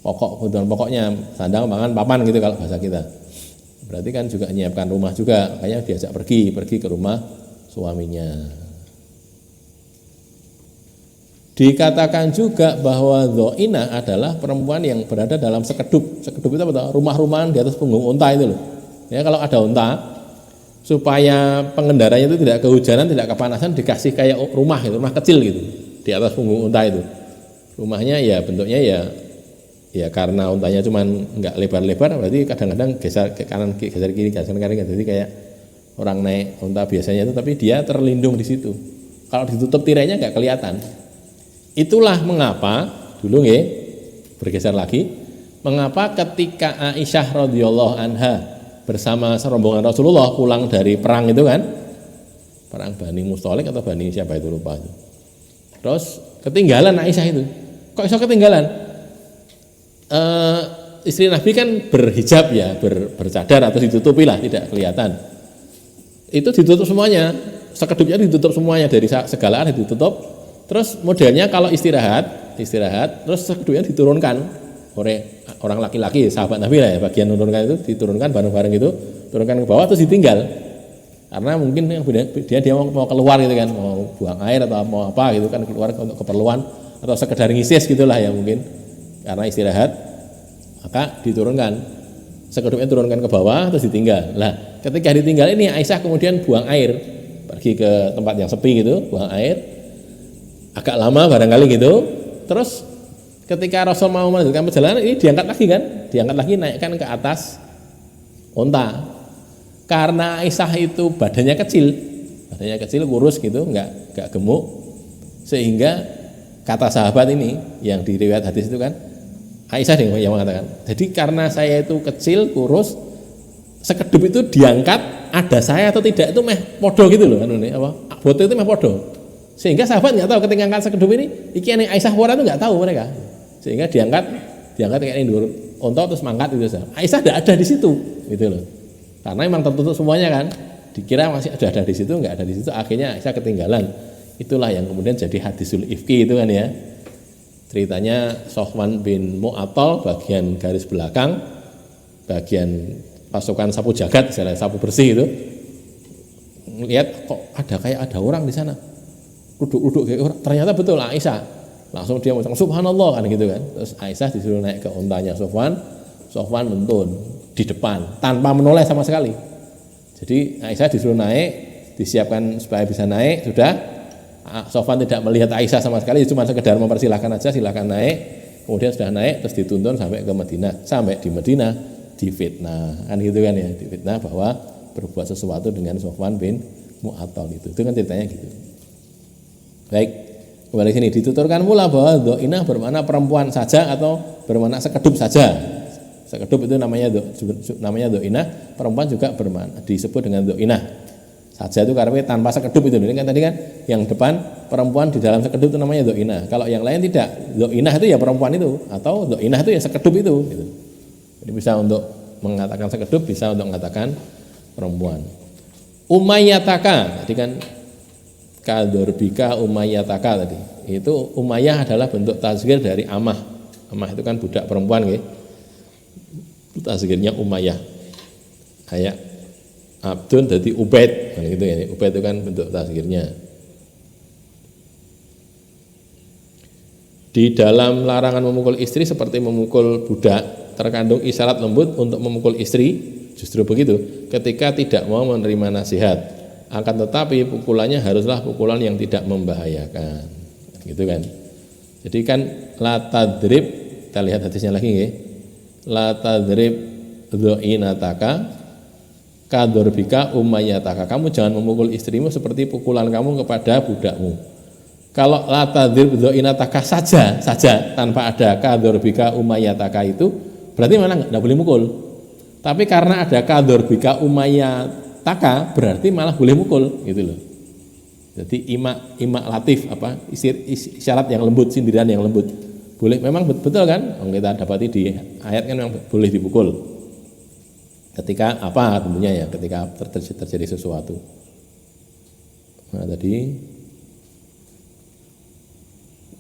kebutuhan pokoknya, sandang, pangan, papan gitu kalau bahasa kita. Berarti kan juga menyiapkan rumah juga, makanya diajak pergi ke rumah suaminya. Dikatakan juga bahwa dhainah adalah perempuan yang berada dalam sekedup. Sekedup itu apa? Rumah-rumahan di atas punggung unta itu loh. Ya kalau ada unta, supaya pengendaranya itu tidak kehujanan, tidak kepanasan, dikasih kayak rumah kecil gitu di atas punggung unta itu. Rumahnya ya bentuknya ya karena untanya cuman enggak lebar-lebar, berarti kadang-kadang geser ke kanan, geser kiri, jadi kayak orang naik unta biasanya itu, tapi dia terlindung di situ. Kalau ditutup tirainya enggak kelihatan. Itulah mengapa dulu bergeser lagi, mengapa ketika Aisyah radhiyallahu anha bersama rombongan Rasulullah pulang dari perang itu kan, perang Bani Mustalik atau Bani siapa itu lupa itu. Terus ketinggalan Aisyah itu. Kok bisa ketinggalan? Istri Nabi kan berhijab ya, bercadar atau ditutupi lah, tidak kelihatan. Itu ditutup semuanya, sekedupnya ditutup semuanya, dari segala arah ditutup. Terus modelnya kalau istirahat, terus sekedupnya diturunkan oleh orang laki-laki, sahabat Nabi lah ya, bagian menurunkan itu diturunkan bareng-bareng itu, turunkan ke bawah terus ditinggal. Karena mungkin dia mau keluar gitu kan, mau buang air atau mau apa gitu kan, keluar untuk keperluan atau sekedar ngisis gitulah ya mungkin. Karena istirahat, maka diturunkan, sekedupnya turunkan ke bawah terus ditinggal. Nah, ketika ditinggal ini Aisyah kemudian buang air, pergi ke tempat yang sepi gitu, buang air, agak lama barangkali gitu. Terus ketika Rasul mau melanjutkan perjalanan ini diangkat lagi naikkan ke atas unta. Karena Aisyah itu badannya kecil, kurus gitu, enggak gemuk, sehingga kata sahabat ini yang di riwayat hadis itu kan, Aisyah yang mengatakan, jadi karena saya itu kecil, kurus, sekedup itu diangkat, ada saya atau tidak itu meh podo gitu loh, foto itu meh podo, sehingga sahabat nggak tahu ketika angkat sekedup ini, iki ane Aisyah wara itu nggak tahu mereka, sehingga diangkat kayak ini dulu, onto terus mangkat itu saja. Aisyah tidak ada di situ, gitu loh, karena memang tertutup semuanya kan, dikira masih ada di situ, nggak ada di situ, akhirnya Aisyah ketinggalan. Itulah yang kemudian jadi hadisul ifki itu kan ya. Ceritanya Sofwan bin Mu'attal bagian garis belakang, bagian pasukan sapu jagat, sapu bersih itu, lihat kok ada orang di sana, duduk kayak orang, ternyata betul Aisyah. Langsung dia ngucap subhanallah kan gitu kan. Terus Aisyah disuruh naik ke untanya Sofwan mentun di depan tanpa menoleh sama sekali. Jadi Aisyah disuruh naik, disiapkan supaya bisa naik, sudah. Sofwan tidak melihat Aisyah sama sekali, cuma sekedar mempersilahkan aja, silakan naik. Kemudian sudah naik terus dituntun sampai ke Madinah. Sampai di Madinah difitnah, kan gitu kan ya, difitnah bahwa berbuat sesuatu dengan Sofwan bin Mu'attal itu kan ceritanya gitu. Baik, kembali sini dituturkan pula bahwa dhainah bermakna perempuan saja atau bermakna sekedup saja. Sekedup itu namanya dhainah, perempuan juga bermakna disebut dengan dhainah. Saja itu karena tanpa sekedup itu. Ini kan tadi kan yang depan perempuan di dalam sekedup itu namanya dhainah. Kalau yang lain tidak, dhainah itu ya perempuan itu, atau dhainah itu ya sekedup itu gitu. Jadi bisa untuk mengatakan sekedup, bisa untuk mengatakan perempuan. Umayyataka, tadi kan kadorbika umayyataka tadi. Itu umayyah adalah bentuk tasghir dari amah. Amah itu kan budak perempuan nggih. Tasghirnya umayyah. Kayak abdun jadi ubaid, nah, gitu ya. Ubaid itu kan bentuk tasghirnya. Di dalam larangan memukul istri seperti memukul budak terkandung isyarat lembut untuk memukul istri, justru begitu ketika tidak mau menerima nasihat. Akan tetapi pukulannya haruslah pukulan yang tidak membahayakan, gitu kan. Jadi kan la tadrib, kita lihat hadisnya lagi nggih. La tadrib dho'inataka kadorbika umayyataka. Kamu jangan memukul istrimu seperti pukulan kamu kepada budakmu. Kalau la tadrib dho'inataka saja tanpa ada kadorbika umayyataka itu berarti mana enggak boleh mukul. Tapi karena ada kadorbika umayyataka berarti malah boleh mukul, gitu loh. Jadi imak latif apa isyarat yang lembut, sindiran yang lembut. Boleh, memang betul kan? Kita dapati di ayat kan memang boleh dipukul. Ketika apa tentunya ya, ketika terjadi sesuatu. Nah, tadi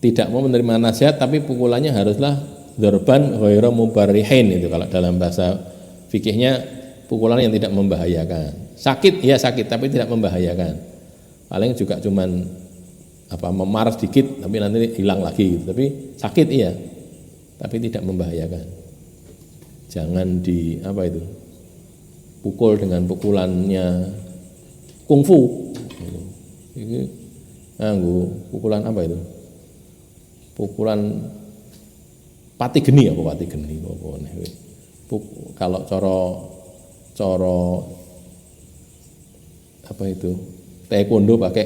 tidak mau menerima nasihat tapi pukulannya haruslah dzarban ghairu mubarrihin, itu kalau dalam bahasa fikihnya pukulan yang tidak membahayakan. Sakit ya sakit tapi tidak membahayakan. Paling juga cuman memar sedikit tapi nanti hilang lagi gitu. Tapi sakit iya tapi tidak membahayakan. Jangan pukul dengan pukulannya kungfu. Ini pukulan apa itu? Pukulan pati geni. Kalau coro taekwondo pakai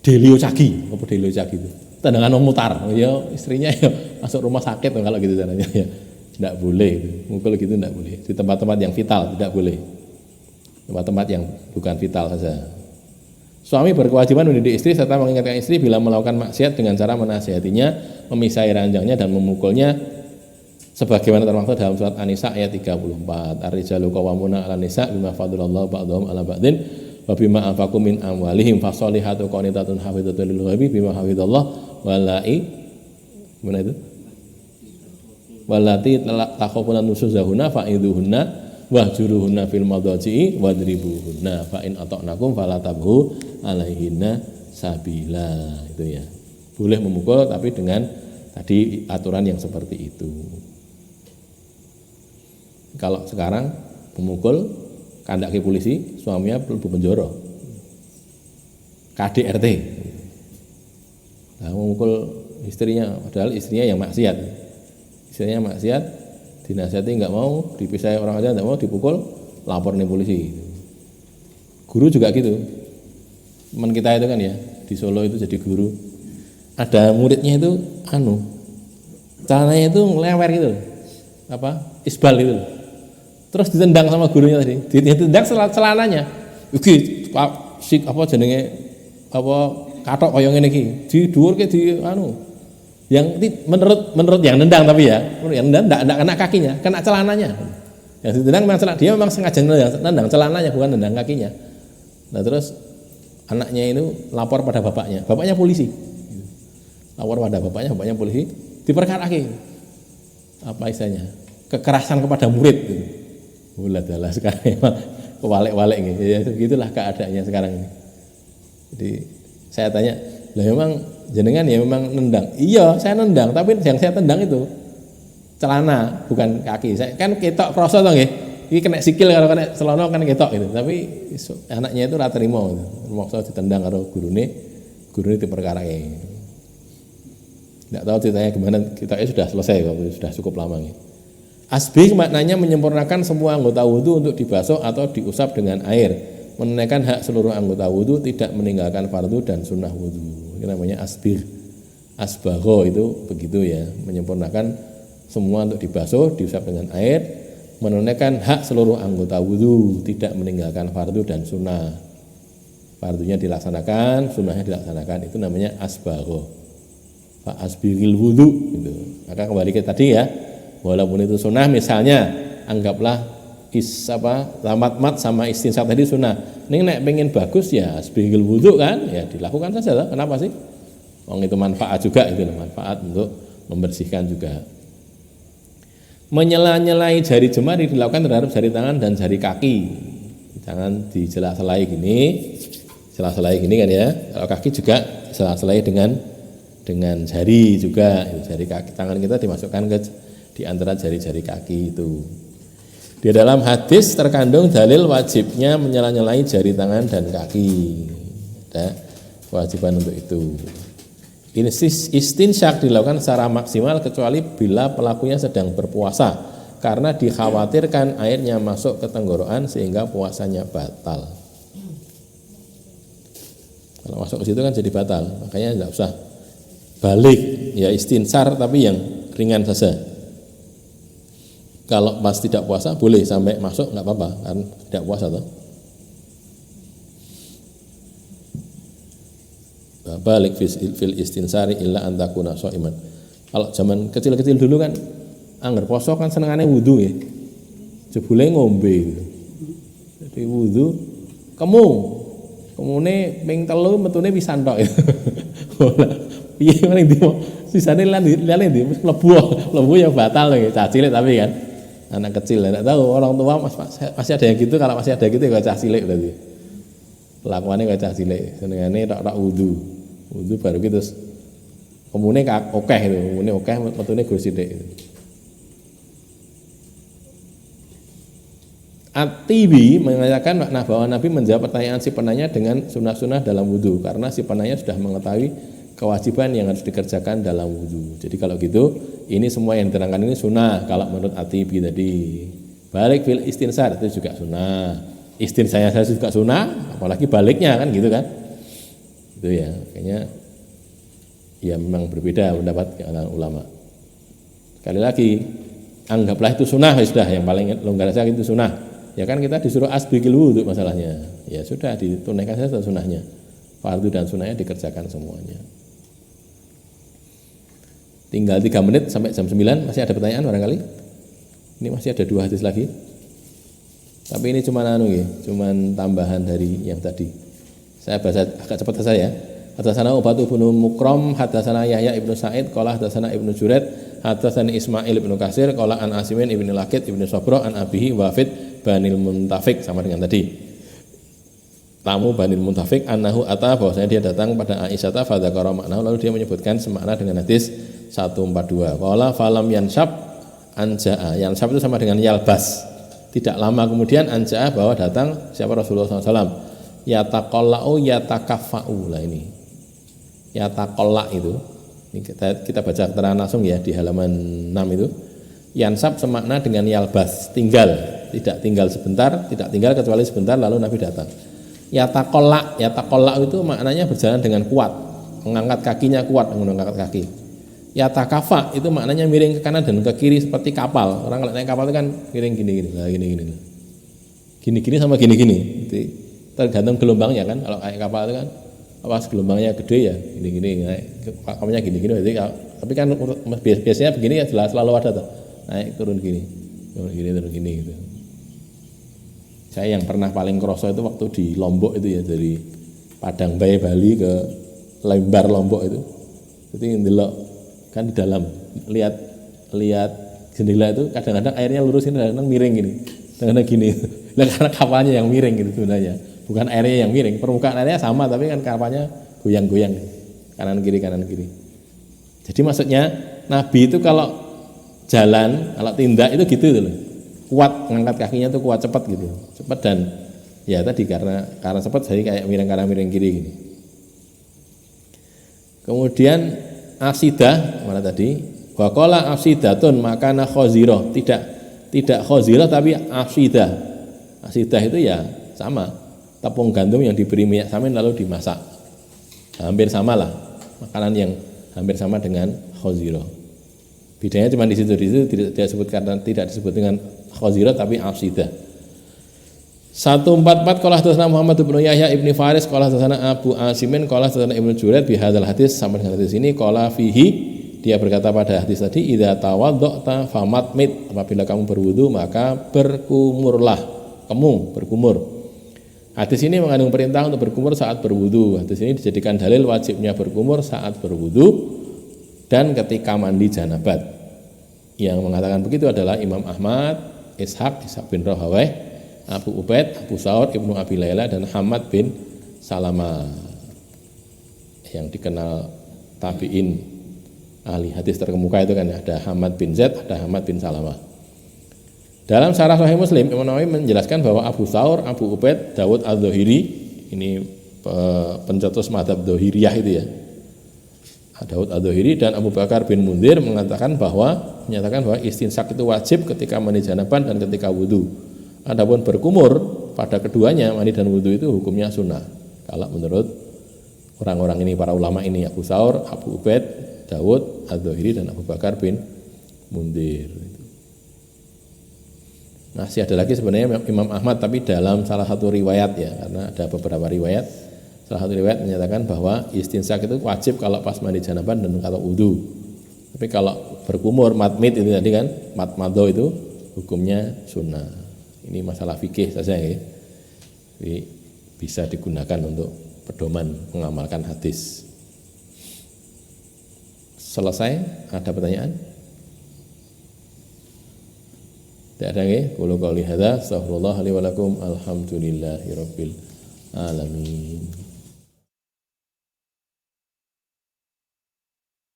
delio cagi itu tendangan memutar, ya istrinya ya masuk rumah sakit kalau gitu caranya ya. Tidak boleh mukul gitu, tidak boleh di tempat-tempat yang vital, tidak boleh tempat-tempat yang bukan vital saja. Suami berkewajiban mendidik istri serta mengingatkan istri bila melakukan maksiat dengan cara menasihatinya, memisahi ranjangnya dan memukulnya sebagaimana termaktub dalam surat An-Nisa ayat 34. Ar-rijalu qawwamuna 'alan nisa bima faddalallahu ba'dahum 'ala ba'din wa bima anfaqu min amwalihim fasolihatu qanitatun hafizatun lil ghaibi bima hafizallah walai gimana itu? Walati takhafuna nusuzahunna fa'idhuhunna wahjuruhunna fil madhaji'i wadribuhunna fa in ata'nakum fala tabghu alaihinna sabila. Itu ya. Boleh memukul tapi dengan tadi aturan yang seperti itu. Kalau sekarang memukul kandaki polisi, suaminya mlebu penjara. KDRT. Nah, memukul istrinya padahal istrinya yang maksiat. Istrinya maksiat, dinasihati enggak mau, dipisahi orang aja enggak mau, dipukul, lapor nih polisi. Guru juga gitu. Teman kita itu kan ya, di Solo itu jadi guru. Ada muridnya itu celananya itu ngelewer gitu. Isbal itu. Terus ditendang sama gurunya tadi. Ditendang celananya. Iki katok kaya ngene iki. Didhuwurke yang menurut yang nendang tapi ya, yang nendang enggak kena kakinya, kena celananya. Yang ditendang memang dia memang sengaja nendang celananya bukan nendang kakinya. Nah terus anaknya itu lapor pada bapaknya polisi. Lapor pada bapaknya polisi, diperkarake. Apa istilahnya? Kekerasan kepada murid gitu. Uladalah sekarang kewalik-walik gitu. Ya begitulah keadaannya sekarang ini. Jadi saya tanya, lah memang jenengan ya memang nendang. Iya, saya nendang, tapi yang saya tendang itu celana, bukan kaki. Saya kan ketok kroso to nggih. Iki kena sikil kalau kena celana kan ketok gitu. Tapi anaknya itu ora trimo gitu. Maksa ditendang karo gurune diperkarake. Enggak tahu ceritanya gimana, kita sudah selesai, sudah cukup lama nih. Asbih maknanya menyempurnakan semua anggota wudu untuk dibasuh atau diusap dengan air, menunaikan hak seluruh anggota wudu, tidak meninggalkan fardu dan sunnah wudu. Ini namanya asbih. Asbaho itu begitu ya, menyempurnakan semua untuk dibasuh, diusap dengan air, menunaikan hak seluruh anggota wudu, tidak meninggalkan fardu dan sunnah. Fardunya dilaksanakan, sunnahnya dilaksanakan, itu namanya asbaho. Fa asbihil wudu gitu. Maka kembali ke tadi ya, walaupun itu sunnah, misalnya anggaplah tamat sama istinsak tadi sunnah. Ini nek pengen bagus ya asbigil wudu kan, ya dilakukan saja lah. Kenapa sih? Wong itu manfaat juga, itu manfaat untuk membersihkan juga. Menyela-nyelai jari jemari dilakukan terhadap jari tangan dan jari kaki. Jangan disela-selai gini, sela-selai gini kan ya. Kalau kaki juga sela-selai dengan jari juga. Jari kaki tangan kita dimasukkan ke di antara jari-jari kaki itu. Di dalam hadis terkandung dalil wajibnya menyela-nyelai jari tangan dan kaki. Ada kewajiban untuk itu. Istinsyak dilakukan secara maksimal kecuali bila pelakunya sedang berpuasa karena dikhawatirkan airnya masuk ke tenggorokan sehingga puasanya batal. Kalau masuk ke situ kan jadi batal, makanya tidak usah balik, ya istinsar tapi yang ringan saja. Kalau pas tidak puasa boleh sampai masuk nggak apa-apa, kan tidak puasa toh. Balik fil istinsari illa antakuna soiman. Kalau zaman kecil-kecil dulu kan angger poso kan senengane wudu ya. Jebule ngombe. Jadi wudu kemune ping 3 metune pisan tok ya. Piye meneh ndi sisane lali ndi mlebu yang batal ya cah cilik tapi kan anak kecil enggak tahu orang tua masih ada yang gitu, kalau masih ada gitu ya cah cilik berarti. Kelakuannya kayak cah cilik, senengane tok wudu baru gitu. Kemune akeh itu, kemune akeh metune gur sithik. At-Tibi mengatakan makna bahwa Nabi menjawab pertanyaan si penanya dengan sunnah-sunnah dalam wudu karena si penanya sudah mengetahui kewajiban yang harus dikerjakan dalam wudu. Jadi kalau gitu, ini semua yang diterangkan ini sunnah kalau menurut At-Tibi tadi. Balik fil istinsar itu juga sunnah. Istinsarnya saya juga sunnah, apalagi baliknya kan gitu kan. Itu ya, kayaknya ya memang berbeda pendapat ulama. Sekali lagi, anggaplah itu sunnah ya sudah, yang paling longgar saja itu sunnah. Ya kan kita disuruh asbigil wudu masalahnya. Ya sudah ditunaikan saja sunnahnya. Fardu dan sunnahnya dikerjakan semuanya. Tinggal 3 menit sampai jam 9, masih ada pertanyaan barangkali? Ini masih ada 2 hadis lagi. Tapi ini cuma cuman tambahan dari yang tadi. Saya bahasa agak cepat saja ya. Hadatsana Ubatu bin Mukram, hadatsana Yahya ibnu Sa'id, qala hadatsana Ibnu Juraid, hadatsana Ismail ibnu Katsir, qala an Asimin ibnu Lakid ibnu Sabra an abihi Wafid Banil Muntafik, sama dengan tadi. Tamu Banil Muntafik annahu ata, bahwasanya dia datang pada Aisyah fa dzakara maknahu, lalu dia menyebutkan semakna dengan hadis 142. Qala falam yanshab anjaa. Yanshab itu sama dengan yalbas. Tidak lama kemudian anjaa bahwa datang siapa Rasulullah SAW. Yataqallau yatakaffa'u, lah ini. Yataqalla itu. Ini kita baca keterangan langsung ya di halaman 6 itu. Yansab semakna dengan yalbas, tinggal, tidak tinggal sebentar, tidak tinggal kecuali sebentar lalu Nabi datang. Yataqalla itu maknanya berjalan dengan kuat, mengangkat kakinya kuat, mengangkat kaki. Yatakafa itu maknanya miring ke kanan dan ke kiri seperti kapal. Orang kalau naik kapal itu kan miring gini-gini, nah gini-gini sama gini-gini. Tergantung gelombangnya kan. Kalau kayak kapal itu kan pas gelombangnya gede ya gini-gini, naik kapalnya gini-gini. Tapi kan biasanya begini ya selalu ada tuh. Naik turun gini gitu. Saya yang pernah paling kroso itu waktu di Lombok itu ya, dari Padang Bae Bali ke Lembar Lombok itu. Jadi ndelok kan di dalam lihat jendela itu kadang-kadang airnya lurus ini, kadang-kadang miring gini, kadang-kadang gini. Nah, karena kapalnya yang miring gitu sebenarnya, bukan airnya yang miring. Permukaan airnya sama tapi kan kapalnya goyang-goyang kanan kiri. Jadi maksudnya Nabi itu kalau jalan, kalau tindak itu gitu loh, kuat, ngangkat kakinya tuh kuat, cepat gitu, cepat. Dan ya tadi karena cepat jadi kayak miring kanan miring kiri gini. Kemudian asidah mana tadi? Waqala asidatun makana khazirah, tidak khazirah tapi asidah. Asidah itu ya sama, tepung gandum yang diberi minyak samin lalu dimasak. Hampir sama lah, makanan yang hampir sama dengan khazirah. Bedanya cuma di situ tidak disebut, karena tidak disebut dengan khazirah tapi asidah. 144 qala hadatsana Muhammad bin Yahya ibni Faris qala hadatsana Abu Asimin qala hadatsana Ibnu Juraid bi hadzal hadis, sama dengan hadis ini qala fihi, dia berkata pada hadis tadi, idza tawadda'ta famatmit, apabila kamu berwudu maka berkumurlah, berkumur. Hadis ini mengandung perintah untuk berkumur saat berwudu. Hadis ini dijadikan dalil wajibnya berkumur saat berwudu dan ketika mandi janabat. Yang mengatakan begitu adalah Imam Ahmad, Ishaq bin Rahawayh, Abu Ubaid, Abu Saur, Ibnu Abi Layla, dan Hamad bin Salama, yang dikenal tabi'in ahli hadis terkemuka itu kan, ada Hamad bin Zaid, ada Hamad bin Salama. Dalam syarah Sahih Muslim, Imam Nawawi menjelaskan bahwa Abu Saur, Abu Ubaid, Dawud al-Dhahiri, ini pencetus mazhab Dhahiriyah itu ya, Dawud al-Dhahiri dan Abu Bakar bin Munzir menyatakan bahwa istinsak itu wajib ketika mandi janaban dan ketika wudu. Adapun berkumur pada keduanya, mandi dan wudu, itu hukumnya sunnah. Kalau menurut orang-orang ini, para ulama ini, Abu Saur, Abu Ubaid, Dawud al-Dhahiri dan Abu Bakar bin Munzir. Masih ada lagi sebenarnya Imam Ahmad, tapi dalam salah satu riwayat ya, karena ada beberapa riwayat. Salah satu riwayat menyatakan bahwa istinsak itu wajib kalau pas mandi janaban dan kalau wudu. Tapi kalau berkumur, matmit itu tadi kan, matmado itu hukumnya sunnah. Ini masalah fikih saja ya. Jadi bisa digunakan untuk pedoman mengamalkan hadis. Selesai? Ada pertanyaan? Tidak ada ya? Qulu qouli hadza, astaghfirullah li wa lakum, alhamdulillahirabbil alamin.